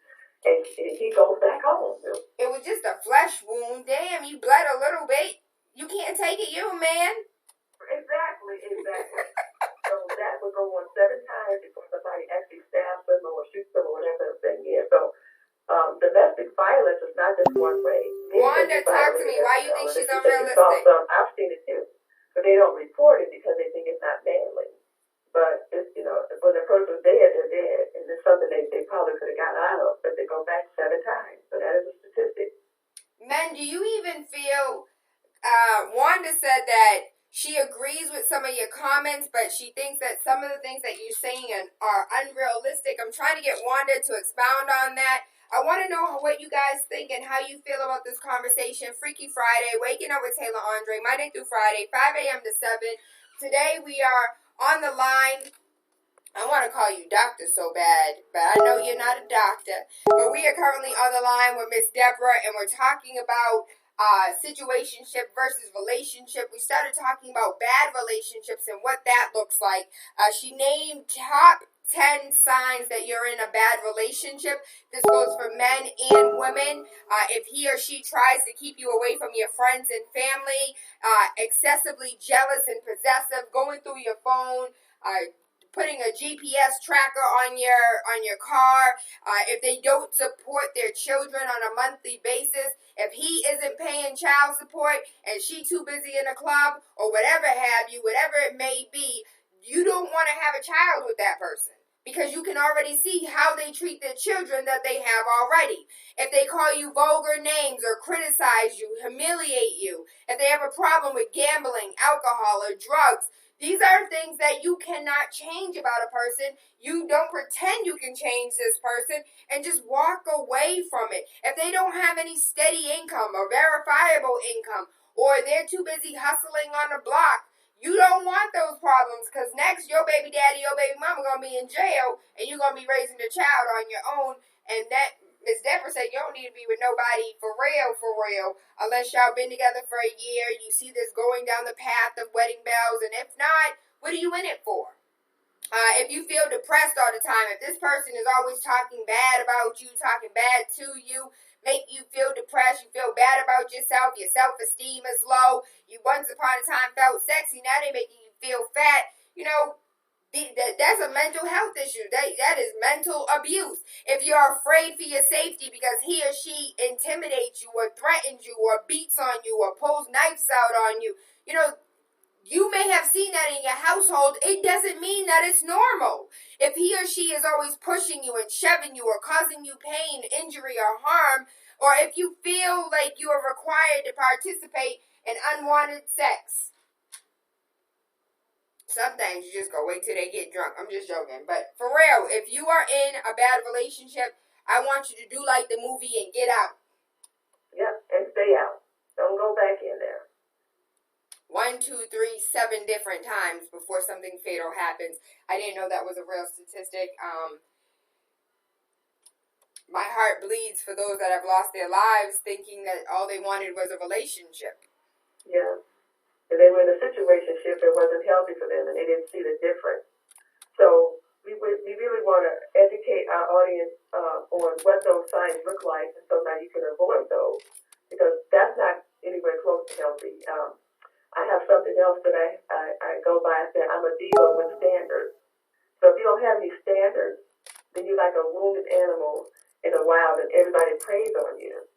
Speaker 6: And he goes back home.
Speaker 3: It was just a flesh wound. Damn, you bled a little bit. You can't take it, you a man.
Speaker 6: Exactly. So that would go on 7 times before somebody actually stabs them or shoots them or whatever the thing is. So domestic violence is not just one way.
Speaker 3: Wanda, talk to me. Why you think she's unrealistic?
Speaker 6: I've seen it too. But they don't report it because they think it's not manly. But it's, when the person's dead, they're dead. And it's something they probably could have got out of, but they go back 7 times. So that is a statistic.
Speaker 3: Men, do you even feel, Wanda said that she agrees with some of your comments, but she thinks that some of the things that you're saying are unrealistic. I'm trying to get Wanda to expound on that. I want to know what you guys think and how you feel about this conversation. Freaky Friday, Waking Up with TaylaAndre, Monday through Friday, 5 a.m. to 7. Today we are on the line. I want to call you doctor so bad, but I know you're not a doctor. But we are currently on the line with Miss Deborah, and we're talking about situationship versus relationship. We started talking about bad relationships and what that looks like. She named top 10 signs that you're in a bad relationship. This goes for men and women. If he or she tries to keep you away from your friends and family, excessively jealous and possessive, going through your phone, putting a GPS tracker on your car, if they don't support their children on a monthly basis, if he isn't paying child support and she too busy in a club or whatever have you, whatever it may be, you don't want to have a child with that person. Because you can already see how they treat their children that they have already. If they call you vulgar names or criticize you, humiliate you, if they have a problem with gambling, alcohol, or drugs, these are things that you cannot change about a person. You don't pretend you can change this person and just walk away from it. If they don't have any steady income or verifiable income, or they're too busy hustling on the block, you don't want those problems, because next your baby daddy, your baby mama going to be in jail, and you're going to be raising the child on your own, and that Miss Deborah said you don't need to be with nobody for real, unless y'all been together for a year. You see this going down the path of wedding bells, and if not, what are you in it for? If you feel depressed all the time, if this person is always talking bad about you, talking bad to you, make you feel depressed, you feel bad about yourself, your self-esteem is low, you once upon a time felt sexy, now they making you feel fat, you know, that's a mental health issue. That is mental abuse. If you're afraid for your safety because he or she intimidates you or threatens you or beats on you or pulls knives out on you, you know, you may have seen that in your household. It doesn't mean that it's normal. If he or she is always pushing you and shoving you or causing you pain, injury, or harm, or if you feel like you are required to participate in unwanted sex, sometimes you just go wait till they get drunk. I'm just joking. But for real, if you are in a bad relationship, I want you to do like the movie and get out.
Speaker 6: Yep, and stay out. Don't go back in there.
Speaker 3: 1, 2, 3, 7 different times before something fatal happens. I didn't know that was a real statistic. My heart bleeds for those that have lost their lives thinking that all they wanted was a relationship.
Speaker 6: Yeah. And they were in a situationship that wasn't healthy for them, and they didn't see the difference. So we really want to educate our audience on what those signs look like, and so now you can avoid those, because that's not anywhere close to healthy. I have something else that I go by. I said I'm a diva with standards. So if you don't have any standards, then you're like a wounded animal in the wild, and everybody preys on you.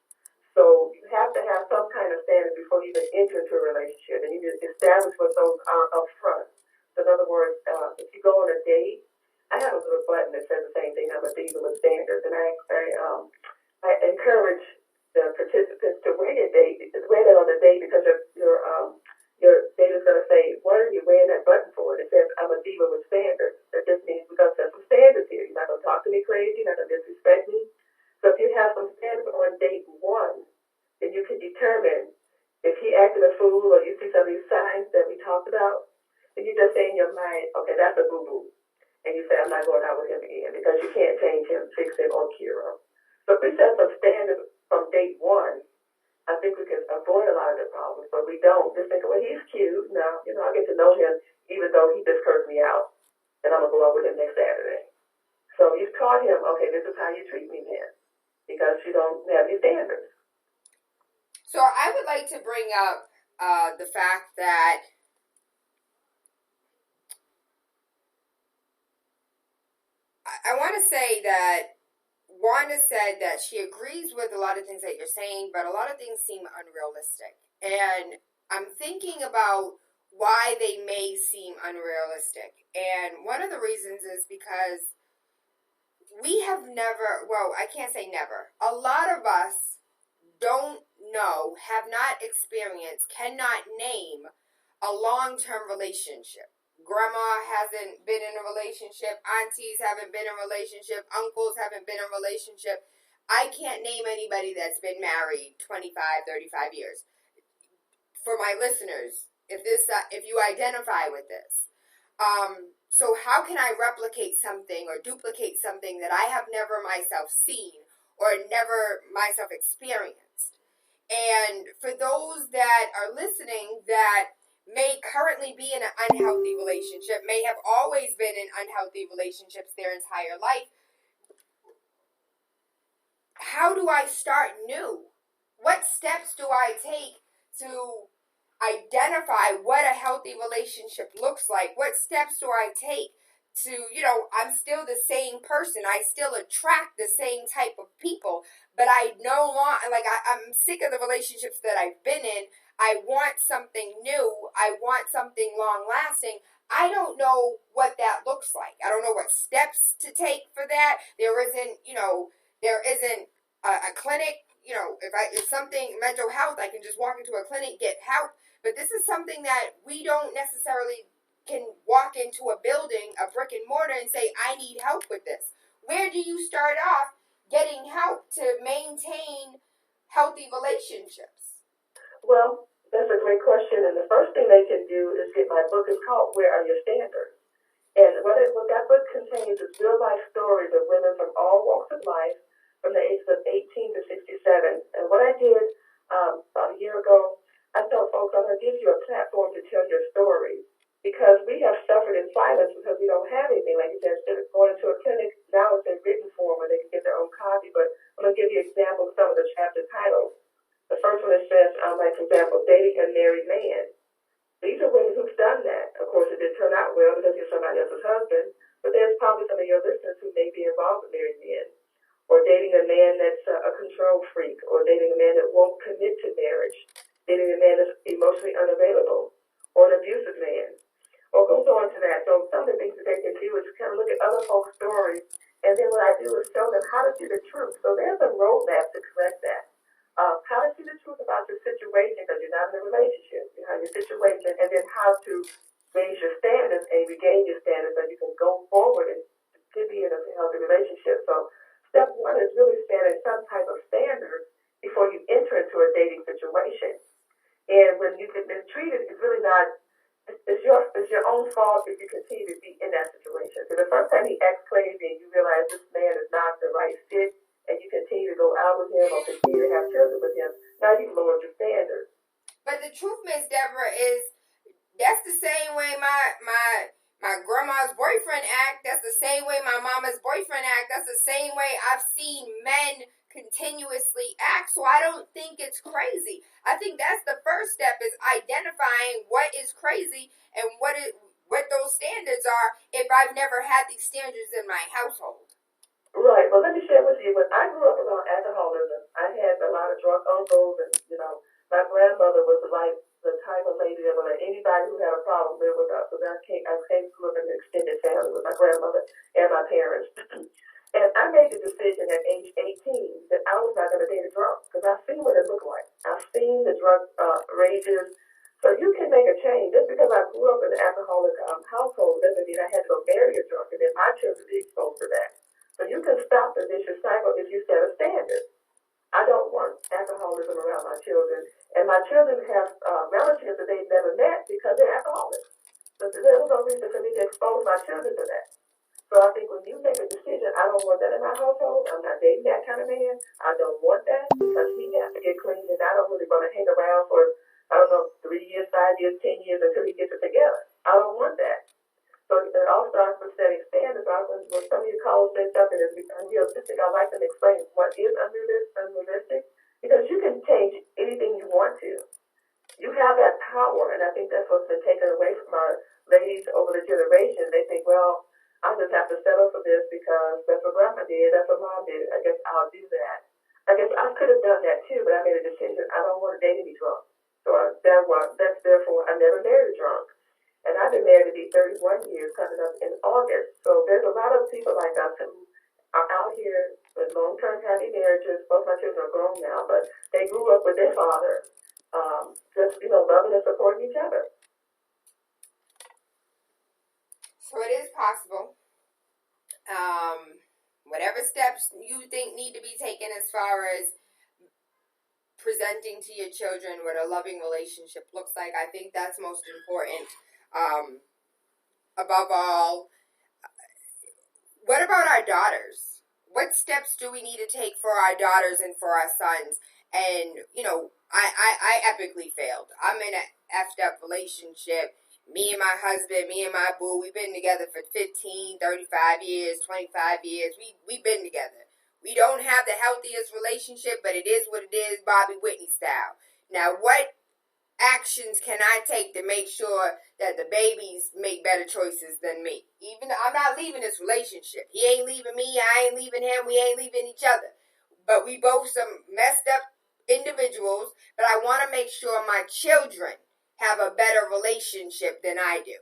Speaker 6: So you have to have some kind of standard before you even enter into a relationship, and you need to establish what those are up front. So in other words, if you go on a date, I have a little button that says the same thing. I'm a diva with standards, and I encourage the participants to wear that on the date, because your date is going to say, "What are you wearing that button for?" And it says, "I'm a diva with standards." That just means we're going to set some standards here. You're not going to talk to me crazy. You're not going to disrespect me. So if you have some standards on date 1, then you can determine if he acted a fool or you see some of these signs that we talked about, then you just say in your mind, okay, that's a boo-boo. And you say, I'm not going out with him again, because you can't change him, fix him, or cure him. So if we set some standards from date 1, I think we can avoid a lot of the problems, but we don't. Just think, well, he's cute. Now, I get to know him even though he just cursed me out, and I'm going to go out with him next Saturday. So you've taught him, okay, this is how you treat me then, because you don't have any standards.
Speaker 3: So I would like to bring up the fact that I want to say that Wanda said that she agrees with a lot of things that you're saying, but a lot of things seem unrealistic. And I'm thinking about why they may seem unrealistic. And one of the reasons is because we have never, well, I can't say never. A lot of us don't know, have not experienced, cannot name a long-term relationship. Grandma hasn't been in a relationship. Aunties haven't been in a relationship. Uncles haven't been in a relationship. I can't name anybody that's been married 25, 35 years. For my listeners, if you identify with this, so how can I replicate something or duplicate something that I have never myself seen or never myself experienced? And for those that are listening that may currently be in an unhealthy relationship, may have always been in unhealthy relationships their entire life, how do I start new? What steps do I take to identify what a healthy relationship looks like? What steps do I take to, I'm still the same person. I still attract the same type of people, but I no longer, I'm sick of the relationships that I've been in. I want something new. I want something long lasting. I don't know what that looks like. I don't know what steps to take for that. There isn't a clinic. If something mental health, I can just walk into a clinic, get help. But this is something that we don't necessarily can walk into a building, a brick and mortar, and say, I need help with this. Where do you start off getting help to maintain healthy relationships?
Speaker 6: Well, that's a great question. And the first thing they can do is get my book. It's called Where Are Your Standards? And what that book contains is real life stories of women from all walks of life, from the ages of 18 to 67. And what I did about a year ago, I told folks, I'm going to give you a platform to tell your story. Because we have suffered in silence because we don't have anything. Like you said, instead of going into a clinic, now it's in written form where they can get their own copy. But I'm going to give you examples of some of the chapter titles. The first one it says, like, for example, dating a married man. These are women who've done that. Of course, it didn't turn out well because you're somebody else's husband. But there's probably some of your listeners who may be involved with married men. Or dating a man that's a control freak. Or dating a man that won't commit to marriage. Dating a man that's emotionally unavailable. Or an abusive man. Or goes on to that. So some of the things that they can do is kind of look at other folks' stories, and then what I do is show them how to see the truth. So there's a roadmap to correct that. How to see the truth about your situation because you're not in a relationship. You have your situation, and then how to raise your standards and regain your standards so you can go forward and be in a healthy relationship. So step one is really setting some type of standard before you enter into a dating situation. And when you get mistreated, it's really not. It's your own fault if you continue to be in that situation. So the first time he acts crazy and you realize this man is not the right fit and you continue to go out with him or continue to have children with him, now you've lowered your standards.
Speaker 3: But the truth, Miss Deborah, is that's the same way my grandma's boyfriend act. That's the same way my mama's boyfriend act. That's the same way I've seen men continuously act. So I don't think it's crazy. I think that's the first step is identifying what is crazy and what those standards are if I've never had these standards in my household.
Speaker 6: Right. Well, let me share with you. When I grew up around alcoholism, I had a lot of drunk uncles, and my grandmother was like the type of lady that would let anybody who had a problem live with us. So I came grew up in an extended family with my grandmother and my parents. And I made the decision at age 18 that I was not going to date a drunk because I've seen what it looked like. I've seen the drug rages. So you can make a change. Just because I grew up in an alcoholic household doesn't mean I had to go marry a drunk and then my children be exposed to that. So you can stop the vicious cycle if you set a standard. I don't want alcoholism around my children. And my children have relatives that they've never met because they're alcoholics. So there was no reason for me to expose my children to that. So I think when you make a decision, I don't want that in my household. I'm not dating that kind of man. I don't want that because he has to get clean, and I don't really want to hang around for, 3 years, 5 years, 10 years until he gets it together. I don't want that. So it all starts with setting standards. When some of your callers say something is unrealistic, I like them to explain what is unrealistic because you can change anything you want to. You have that power, and I think that's what's been taken away from our ladies over the generation. They think, well, I just have to settle for this because that's what grandma did, that's what mom did. I guess I'll do that. I guess I could have done that too, but I made a decision. I don't want to date any drunk. So that's therefore I never married a drunk. And I've been married to be 31 years coming up in August. So there's a lot of people like us who are out here with long-term happy marriages. Both my children are grown now, but they grew up with their father, just loving and supporting each other.
Speaker 3: So it is possible. Whatever steps you think need to be taken as far as presenting to your children what a loving relationship looks like, I think that's most important. Above all, what about our daughters? What steps do we need to take for our daughters and for our sons? And, I epically failed. I'm in an effed up relationship. Me and my husband, me and my boo, we've been together for 15, 35 years, 25 years. We've been together. We don't have the healthiest relationship, but it is what it is, Bobby Whitney style. Now, what actions can I take to make sure that the babies make better choices than me? Even I'm not leaving this relationship. He ain't leaving me. I ain't leaving him. We ain't leaving each other. But we both some messed up individuals. But I want to make sure my children have a better relationship than I do.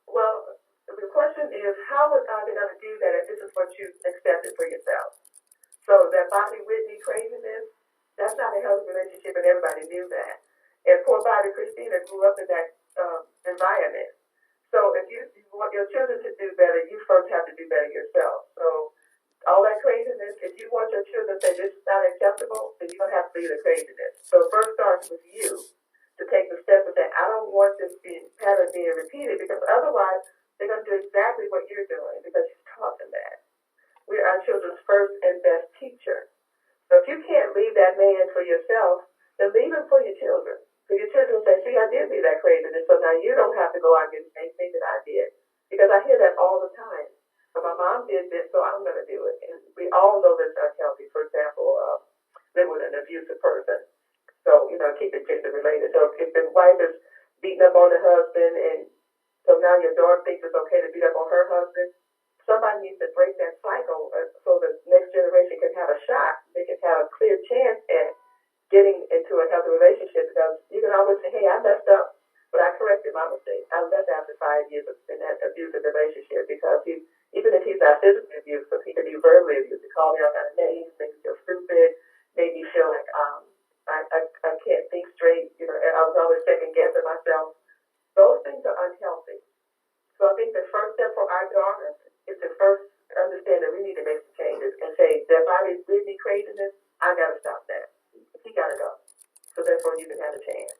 Speaker 6: Well, the question is, how are they going to do that if this is what you accepted for yourself? So that Bobby Whitney craziness, that's not a healthy relationship, and everybody knew that. And poor Bobby Christina grew up in that environment. So if you want your children to do better, you first have to do better yourself. So all that craziness, if you want your children to say this is not acceptable, then you're going to have to leave the craziness. So first starts with you to take the step and say, I don't want this pattern being repeated, because otherwise they're going to do exactly what you're doing because you've taught them that. We're our children's first and best teachers. that man for yourself, then leave him for your children. So your children say, see, I did do that craziness, so now you don't have to go out and do the same thing that I did. Because I hear that all the time. So my mom did this, so I'm going to do it. And we all know that's unhealthy. For example, live with an abusive person. So, keep it gender related. So if the wife is beating up on the husband, and so now your daughter thinks it's okay to beat up on her husband, somebody needs to break that cycle so the next generation can have a shot. They can have a clear chance at getting into a healthy relationship, because you can always say, hey, I messed up, but I corrected my mistake. I left after 5 years in that abusive relationship, because even if he's not physically abusive, he can be verbally abusive. Call me out of names, make me feel stupid, make me feel like I can't think straight. I was always second guessing myself. Those things are unhealthy. So I think the first step for our daughters is to first understand that we need to make some changes and say, that Bobby's with me craziness, I got to stop that. He got to go. So therefore you can have a chance.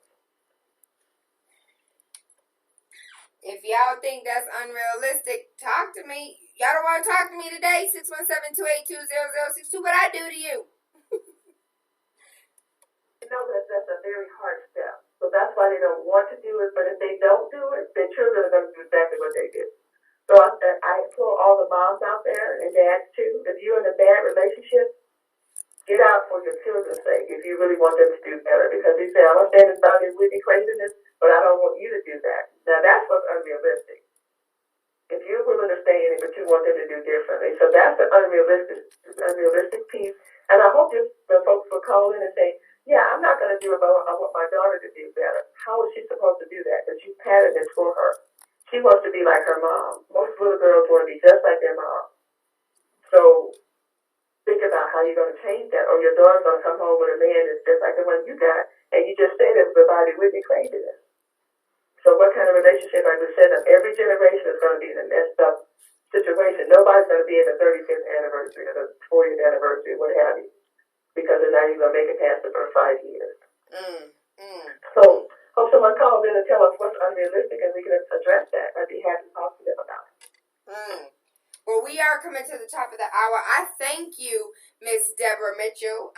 Speaker 3: If y'all think that's unrealistic, talk to me. Y'all don't want to talk to me today, 617-282-0062, but I do to you.
Speaker 6: That's a very hard step. So that's why they don't want to do it. But if they don't do it, their children are going to do exactly what they did. So I implore all the moms out there and dads too, if you're in a bad relationship, get out for your children's sake if you really want them to do better. Because he said, I'm going to stand about it with you craziness, but I don't want you to do that. Now that's what's unrealistic. If you're willing to stay in it, but you want them to do differently. So that's the unrealistic piece. And I hope the folks will call in and say, yeah, I'm not going to do it, but I want my daughter to do better. How is she supposed to do that? Because you patterned this for her. She wants to be like her mom. Most little girls want to be just like their mom. So think about how you're going to change that. Or your daughter's going to come home with a man that's just like the one you got, and you just say that's the body with me craziness. So what kind of relationship are you setting up? Every generation is going to be in a messed up situation. Nobody's going to be in the 35th anniversary or the 40th anniversary, what have you, because they're not even going to make it past the first 5 years. So hope someone calls in and tell us what's unrealistic, and we can address that. I'd be happy to talk to them about it.
Speaker 3: Well, we are coming to the top of the hour. I thank you, Miss Deborah Mitchell.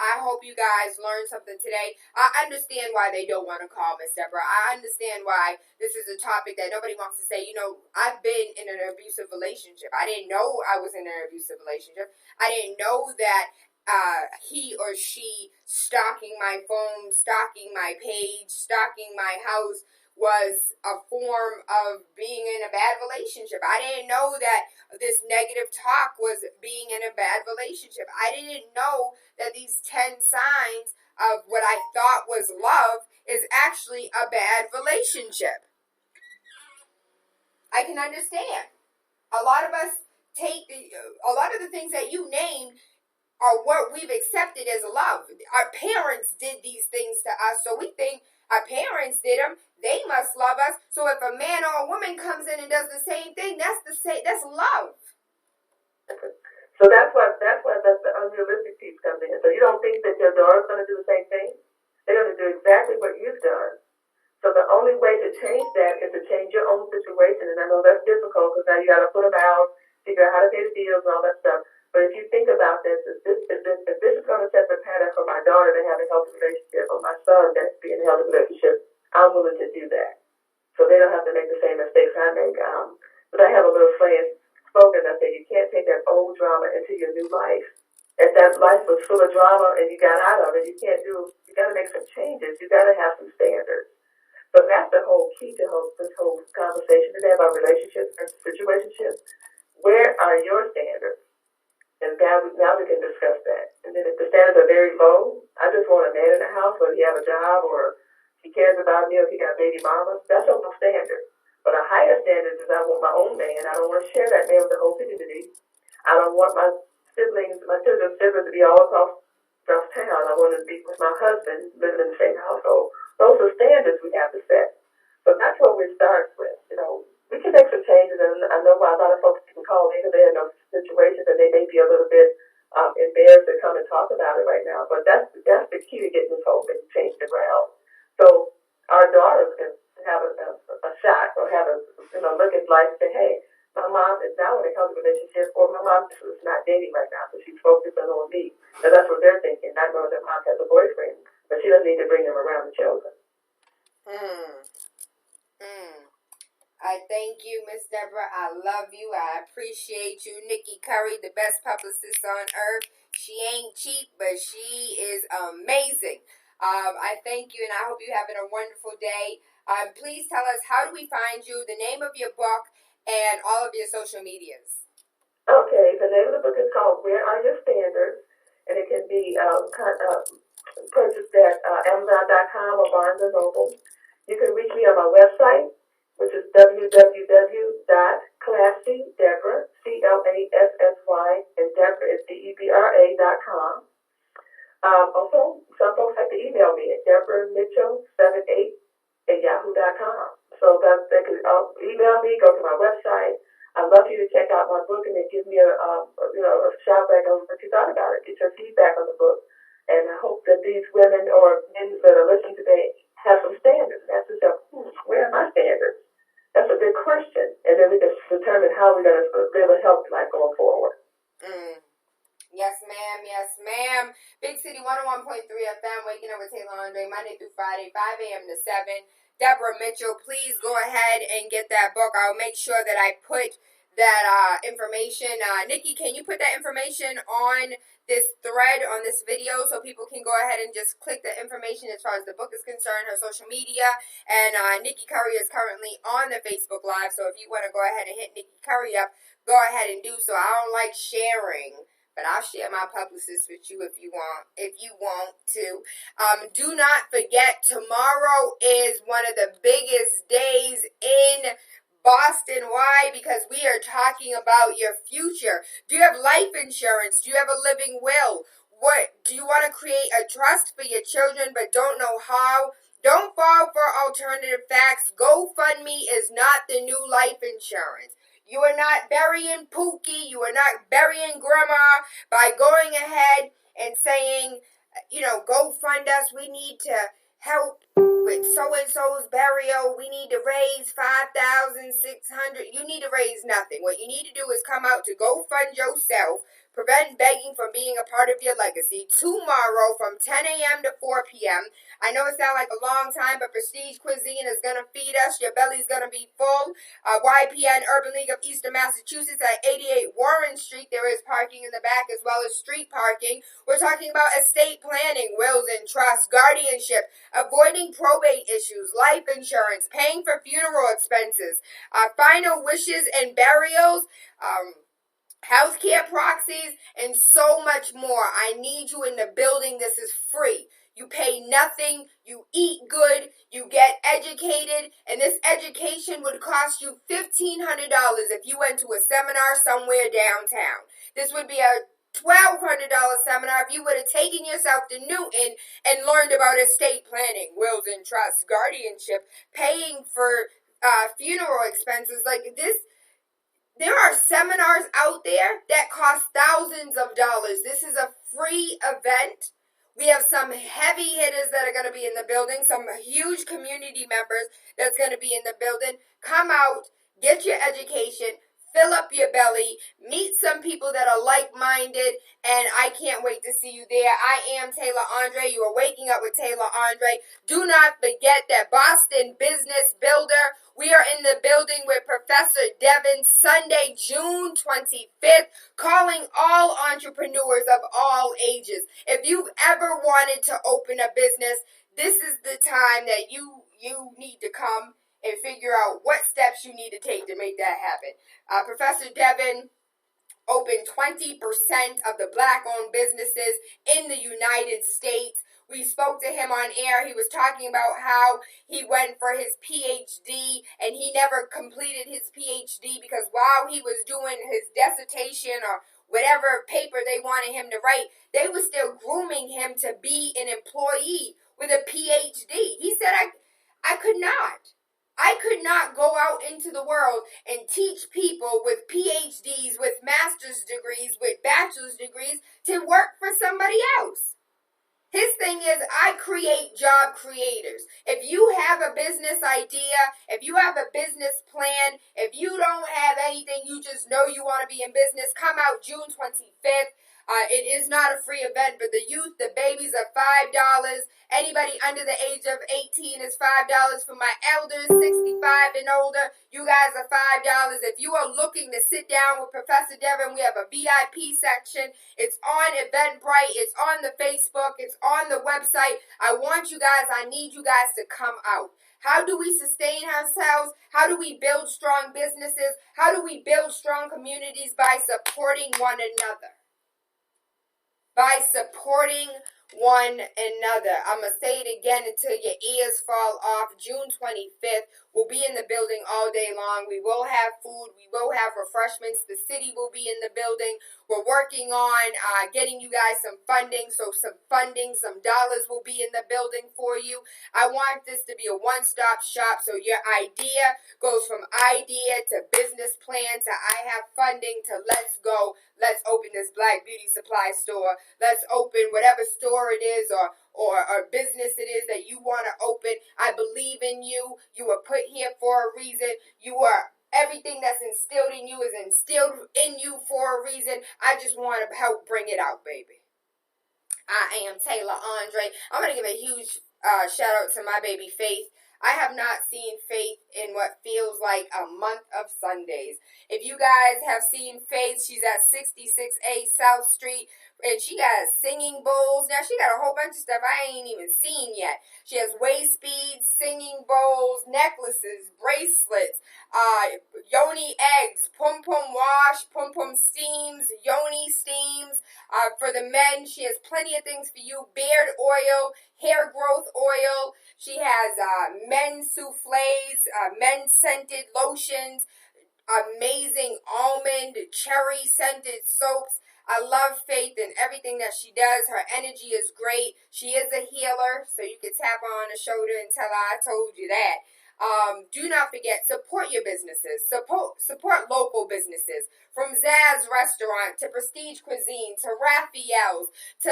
Speaker 3: I hope you guys learned something today. I understand why they don't want to call Miss Deborah. I understand why this is a topic that nobody wants to say. I've been in an abusive relationship. I didn't know I was in an abusive relationship. I didn't know that he or she stalking my phone, stalking my page, stalking my house was a form of being in a bad relationship. I didn't know that this negative talk was being in a bad relationship. I didn't know that these 10 signs of what I thought was love is actually a bad relationship. I can understand. A lot of us a lot of the things that you named are what we've accepted as love. Our parents did these things to us, so we think our parents did them. They must love us. So if a man or a woman comes in and does the same thing, that's love.
Speaker 6: So that's why the unrealistic piece comes in. So you don't think that your daughter's going to do the same thing? They're going to do exactly what you've done. So the only way to change that is to change your own situation. And I know that's difficult because now you got to put them out, figure out how to pay the bills and all that stuff. But if you think about this, if this is going to set the pattern for my daughter to have a healthy relationship, or my son to be in a healthy relationship, I'm willing to do that. So they don't have to make the same mistakes I make. But I have a little saying spoken that says you can't take that old drama into your new life. If that life was full of drama and you got out of it, you got to make some changes. You got to have some standards. So that's the whole key to this whole conversation today about relationships and situationships. Where are your standards? And now we can discuss that. And then if the standards are very low, I just want a man in the house, whether he have a job or he cares about me or if he got baby mamas, that's a low standard. But a higher standard is I want my own man. I don't want to share that man with the whole community. I don't want my children's siblings to be all across town. I want to be with my husband, living in the same household. Those are standards we have to set. So that's what we start with. We can make some changes, and I know why a lot of folks can call in because they're in those situations and they may be a little bit embarrassed to come and talk about it right now. But that's the key to getting this whole thing changed around. So our daughters can have a shot or have a look at life and say, hey, my mom is now in a healthy relationship, or my mom is not dating right now, so she's focusing on me. So that's what they're thinking. Not knowing that mom has a boyfriend, but she doesn't need to bring him around the children.
Speaker 3: I thank you, Miss Deborah. I love you. I appreciate you. Nikki Curry, the best publicist on earth. She ain't cheap, but she is amazing. I thank you, and I hope you're having a wonderful day. Please tell us, how do we find you, the name of your book, and all of your social medias?
Speaker 6: Okay, the name of the book is called Where Are Your Standards? And it can be purchased at Amazon.com or Barnes & Noble. You can reach me on my website, which is www.classydeborah, CLASSY, and Deborah is DEBRA.com. Also, some folks like to email me at DeborahMitchell78@yahoo.com. So that they can email me, go to my website. I'd love for you to check out my book and then give me a shout back on what you thought about it. Get your feedback on the book. And I hope that these women or men that are listening today have some standards. Ask yourself, where are my standards? That's a big question. And then we can determine how we're going to live a healthy life going forward.
Speaker 3: Yes, ma'am. Yes, ma'am. Big City 101.3 FM, Waking Up with TaylaAndre, Monday through Friday, 5 a.m. to 7. Deborah Mitchell, please go ahead and get that book. I'll make sure that I put that information. Nikki, can you put that information on this thread, on this video, so people can go ahead and just click the information as far as the book is concerned, her social media. And Nikki Curry is currently on the Facebook Live, so if you want to go ahead and hit Nikki Curry up, go ahead and do so. I don't like sharing, but I'll share my publicist with you if you want to. Do not forget, tomorrow is one of the biggest days in Boston. Why? Because we are talking about your future. Do you have life insurance? Do you have a living will? What do you want to create a trust for your children but don't know how? Don't fall for alternative facts. GoFundMe is not the new life insurance. You are not burying Pookie. You are not burying Grandma by going ahead and saying, go fund us. We need to help with so-and-so's burial. We need to raise $5,600. You need to raise nothing. What you need to do is come out to go fund yourself. Prevent begging from being a part of your legacy. Tomorrow from 10 a.m. to 4 p.m. I know it sounds like a long time, but Prestige Cuisine is going to feed us. Your belly's going to be full. YPN Urban League of Eastern Massachusetts at 88 Warren Street. There is parking in the back as well as street parking. We're talking about estate planning, wills and trusts, guardianship, avoiding probate issues, life insurance, paying for funeral expenses, final wishes and burials, healthcare proxies, and so much more. I need you in the building. This is free. You pay nothing, you eat good, you get educated, and this education would cost you $1,500 if you went to a seminar somewhere downtown. This would be a $1,200 seminar if you would have taken yourself to Newton and learned about estate planning, wills and trusts, guardianship, paying for funeral expenses. Like this. There are seminars out there that cost thousands of dollars. This is a free event. We have some heavy hitters that are going to be in the building, some huge community members that's going to be in the building. Come out, get your education, fill up your belly, meet some people that are like-minded, and I can't wait to see you there. I am TaylaAndre. You are waking up with TaylaAndre. Do not forget that Boston Business Builder. We are in the building with Professor Devin Sunday, June 25th, calling all entrepreneurs of all ages. If you've ever wanted to open a business, this is the time that you need to come and figure out what steps you need to take to make that happen. Professor Devin opened 20% of the Black-owned businesses in the United States. We spoke to him on air. He was talking about how he went for his PhD and he never completed his PhD because while he was doing his dissertation or whatever paper they wanted him to write, they were still grooming him to be an employee with a PhD. He said, I could not. I could not go out into the world and teach people with PhDs, with master's degrees, with bachelor's degrees to work for somebody else. His thing is, I create job creators. If you have a business idea, if you have a business plan, if you don't have anything, you just know you want to be in business, come out June 25th. It is not a free event, but the youth, the babies are $5. Anybody under the age of 18 is $5. For my elders, 65 and older, you guys are $5. If you are looking to sit down with Professor Devin, we have a VIP section. It's on Eventbrite. It's on the Facebook. It's on the website. I need you guys to come out. How do we sustain ourselves? How do we build strong businesses? How do we build strong communities? By supporting one another. By supporting one another. I'm going to say it again until your ears fall off. June 25th. We'll be in the building all day long. We will have food. We will have refreshments. The city will be in the building. We're working on getting you guys some funding. So some dollars will be in the building for you. I want this to be a one-stop shop. So your idea goes from idea to business plan to I have funding to let's go. Let's open this Black Beauty Supply store. Let's open whatever store it is or business it is that you want to open. I believe in you. You were put here for a reason. Everything that's instilled in you is instilled in you for a reason. I just want to help bring it out, baby. I am TaylaAndre. I'm going to give a huge shout out to my baby Faith. I have not seen Faith in what feels like a month of Sundays. If you guys have seen Faith, she's at 66A South Street, and she got singing bowls. Now, she got a whole bunch of stuff I ain't even seen yet. She has waist beads, singing bowls, necklaces, bracelets, yoni eggs, pum-pum wash, pum-pum steams, yoni steams. For the men, she has plenty of things for you. Beard oil, hair growth oil. She has men's souffles, men's scented lotions, amazing almond, cherry scented soaps. I love Faith and everything that she does. Her energy is great. She is a healer, so you can tap her on the shoulder and tell her I told you that. Do not forget, support your businesses. Support local businesses. From Zaz Restaurant to Prestige Cuisine to Raphael's to,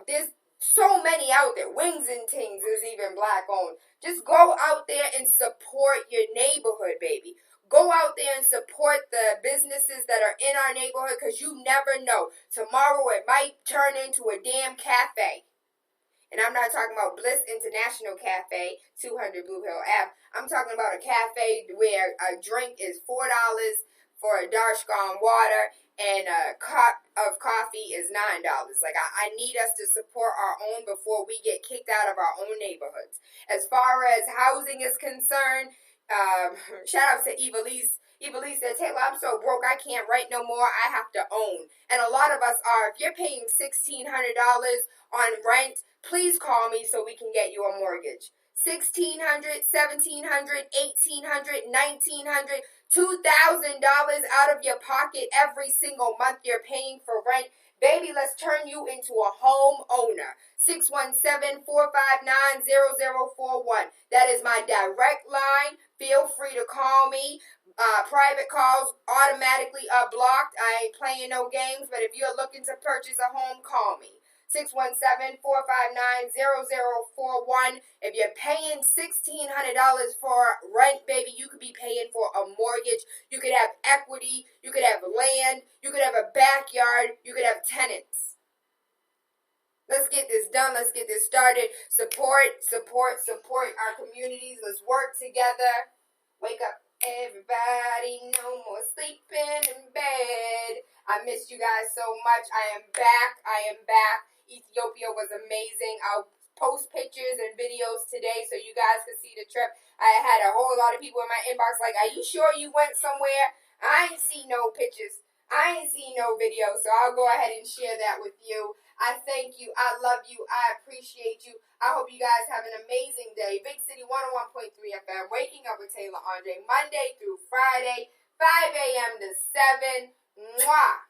Speaker 3: there's so many out there. Wings and Tings is even Black owned. Just go out there and support your neighborhood, baby. Go out there and support the businesses that are in our neighborhood because you never know. Tomorrow it might turn into a damn cafe. And I'm not talking about Bliss International Cafe, 200 Blue Hill Ave. I'm talking about a cafe where a drink is $4 for a Darshkan water and a cup of coffee is $9. Like, I need us to support our own before we get kicked out of our own neighborhoods. As far as housing is concerned, shout out to Evilise. Evilise said, Tayla, I'm so broke, I can't write no more. I have to own. And a lot of us are. If you're paying $1,600 on rent, please call me so we can get you a mortgage. $1,600, $1,700, $1,800, $1,900, $2,000 out of your pocket every single month you're paying for rent. Baby, let's turn you into a home owner. 617-459-0041. That is my direct line. Feel free to call me. Private calls automatically are blocked. I ain't playing no games, but if you're looking to purchase a home, call me. 617-459-0041. If you're paying $1,600 for rent, baby, you could be paying for a mortgage. You could have equity. You could have land. You could have a backyard. You could have tenants. Let's get this done. Let's get this started. Support our communities. Let's work together. Wake up, everybody. No more sleeping in bed. I missed you guys so much. I am back. Ethiopia was amazing. I'll post pictures and videos today so you guys can see the trip. I had a whole lot of people in my inbox like, are you sure you went somewhere? I ain't see no pictures. I ain't see no videos, so I'll go ahead and share that with you. I thank you. I love you. I appreciate you. I hope you guys have an amazing day. Big City 101.3 FM, Waking Up with TaylaAndre, Monday through Friday, 5 a.m. to 7. Mwah!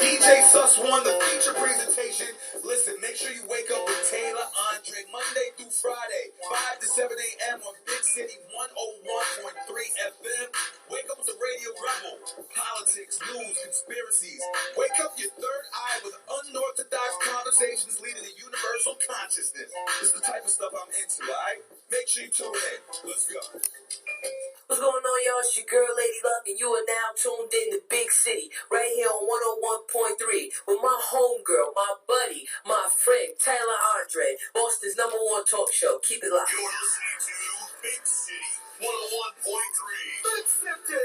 Speaker 4: DJ Sus won the feature presentation. Listen, make sure you wake up with TaylaAndre Monday through Friday, 5 to 7 a.m. on Big City 101.3 FM. Wake up with the Radio Rebel. Politics, news, conspiracies. Wake up your third eye with
Speaker 5: and you are now tuned in to Big City, right here on 101.3 with my homegirl, my buddy, my friend, TaylaAndre, Boston's #1 talk show. Keep it locked.
Speaker 1: You're listening to Big City 101.3.
Speaker 4: Big City.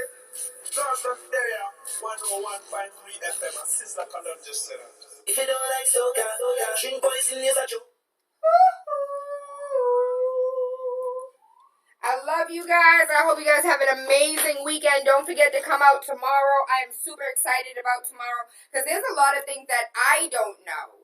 Speaker 4: Starbucks there, 101.3 FM. My sister Colon just said it.
Speaker 5: If you don't like soca, drink poison is a joke.
Speaker 3: I love you guys. I hope you guys have an amazing weekend. Don't forget to come out tomorrow. I am super excited about tomorrow because there's a lot of things that I don't know.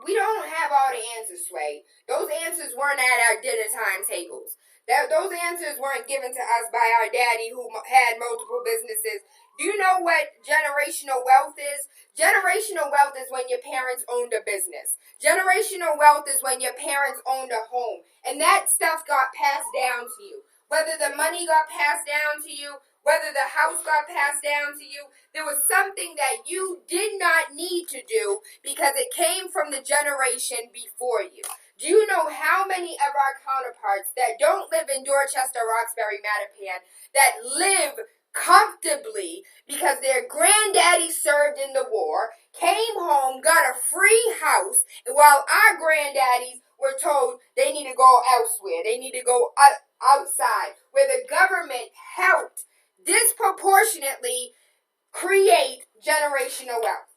Speaker 3: We don't have all the answers, Sway. Those answers weren't at our dinner timetables. Those answers weren't given to us by our daddy who had multiple businesses. Do you know what generational wealth is? Generational wealth is when your parents owned a business. Generational wealth is when your parents owned a home. And that stuff got passed down to you. Whether the money got passed down to you, whether the house got passed down to you, there was something that you did not need to do because it came from the generation before you. Do you know how many of our counterparts that don't live in Dorchester, Roxbury, Mattapan, that live comfortably because their granddaddy served in the war, came home, got a free house, while our granddaddies were told they need to go elsewhere, they need to go outside, where the government helped disproportionately create generational wealth.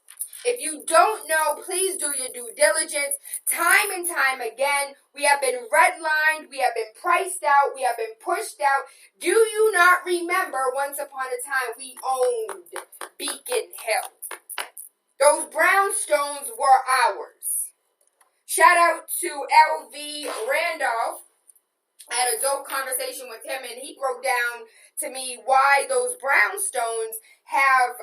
Speaker 3: If you don't know, please do your due diligence. Time and time again, we have been redlined, we have been priced out, we have been pushed out. Do you not remember once upon a time we owned Beacon Hill? Those brownstones were ours. Shout out to LV Randolph. I had a dope conversation with him, and he broke down to me why those brownstones have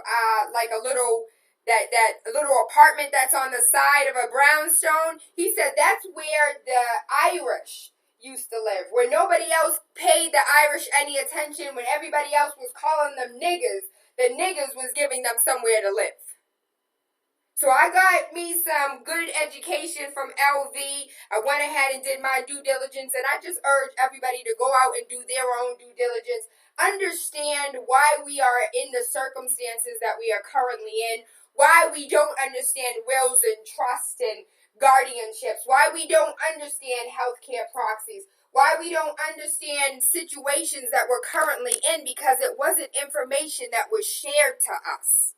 Speaker 3: like a little... That little apartment that's on the side of a brownstone, he said that's where the Irish used to live, where nobody else paid the Irish any attention, when everybody else was calling them niggers. The niggers was giving them somewhere to live. So I got me some good education from LV. I went ahead and did my due diligence, and I just urge everybody to go out and do their own due diligence. Understand why we are in the circumstances that we are currently in. Why we don't understand wills and trusts and guardianships. Why we don't understand healthcare proxies. Why we don't understand situations that we're currently in, because it wasn't information that was shared to us.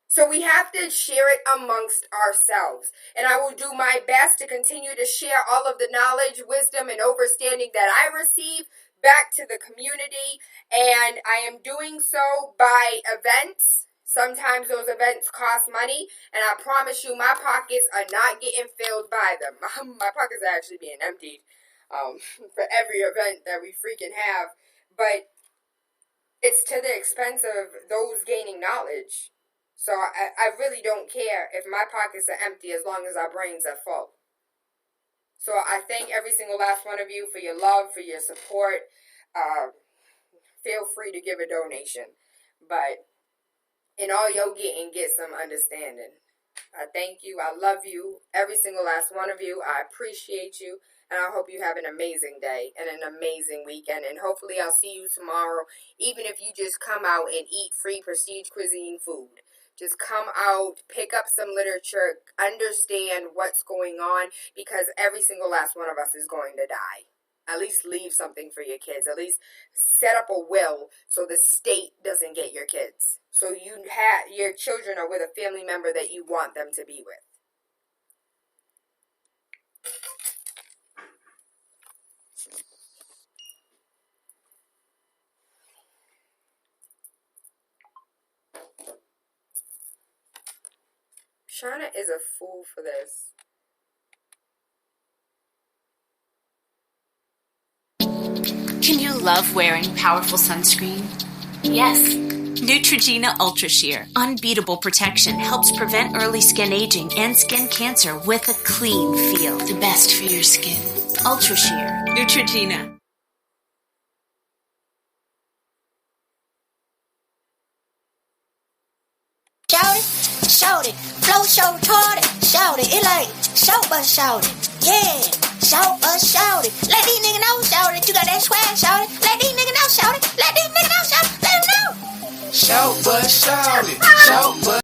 Speaker 3: So we have to share it amongst ourselves. And I will do my best to continue to share all of the knowledge, wisdom, and understanding that I receive back to the community. And I am doing so by events. Sometimes those events cost money, and I promise you my pockets are not getting filled by them. My pockets are actually being emptied for every event that we freaking have. But it's to the expense of those gaining knowledge. So I really don't care if my pockets are empty as long as our brains are full. So I thank every single last one of you for your love, for your support. Feel free to give a donation. But in all you're getting, get some understanding. I thank you. I love you. Every single last one of you. I appreciate you. And I hope you have an amazing day and an amazing weekend. And hopefully I'll see you tomorrow. Even if you just come out and eat free prestige cuisine food. Just come out, pick up some literature, understand what's going on. Because every single last one of us is going to die. At least leave something for your kids. At least set up a will so the state doesn't get your kids. So your children are with a family member that you want them to be with. Shauna is a fool for this.
Speaker 7: Can you love wearing powerful sunscreen? Yes. Neutrogena Ultra Sheer Unbeatable Protection helps prevent early skin aging and skin cancer with a clean feel. The best for your skin. Ultra Sheer. Neutrogena.
Speaker 8: Shout it, shout it, flow so retarded. Shout it like shout but shout it. Yeah, shout but shout it. Let these niggas know, shout it. You got that swag, shout it. Let
Speaker 9: shout but shout it, shout but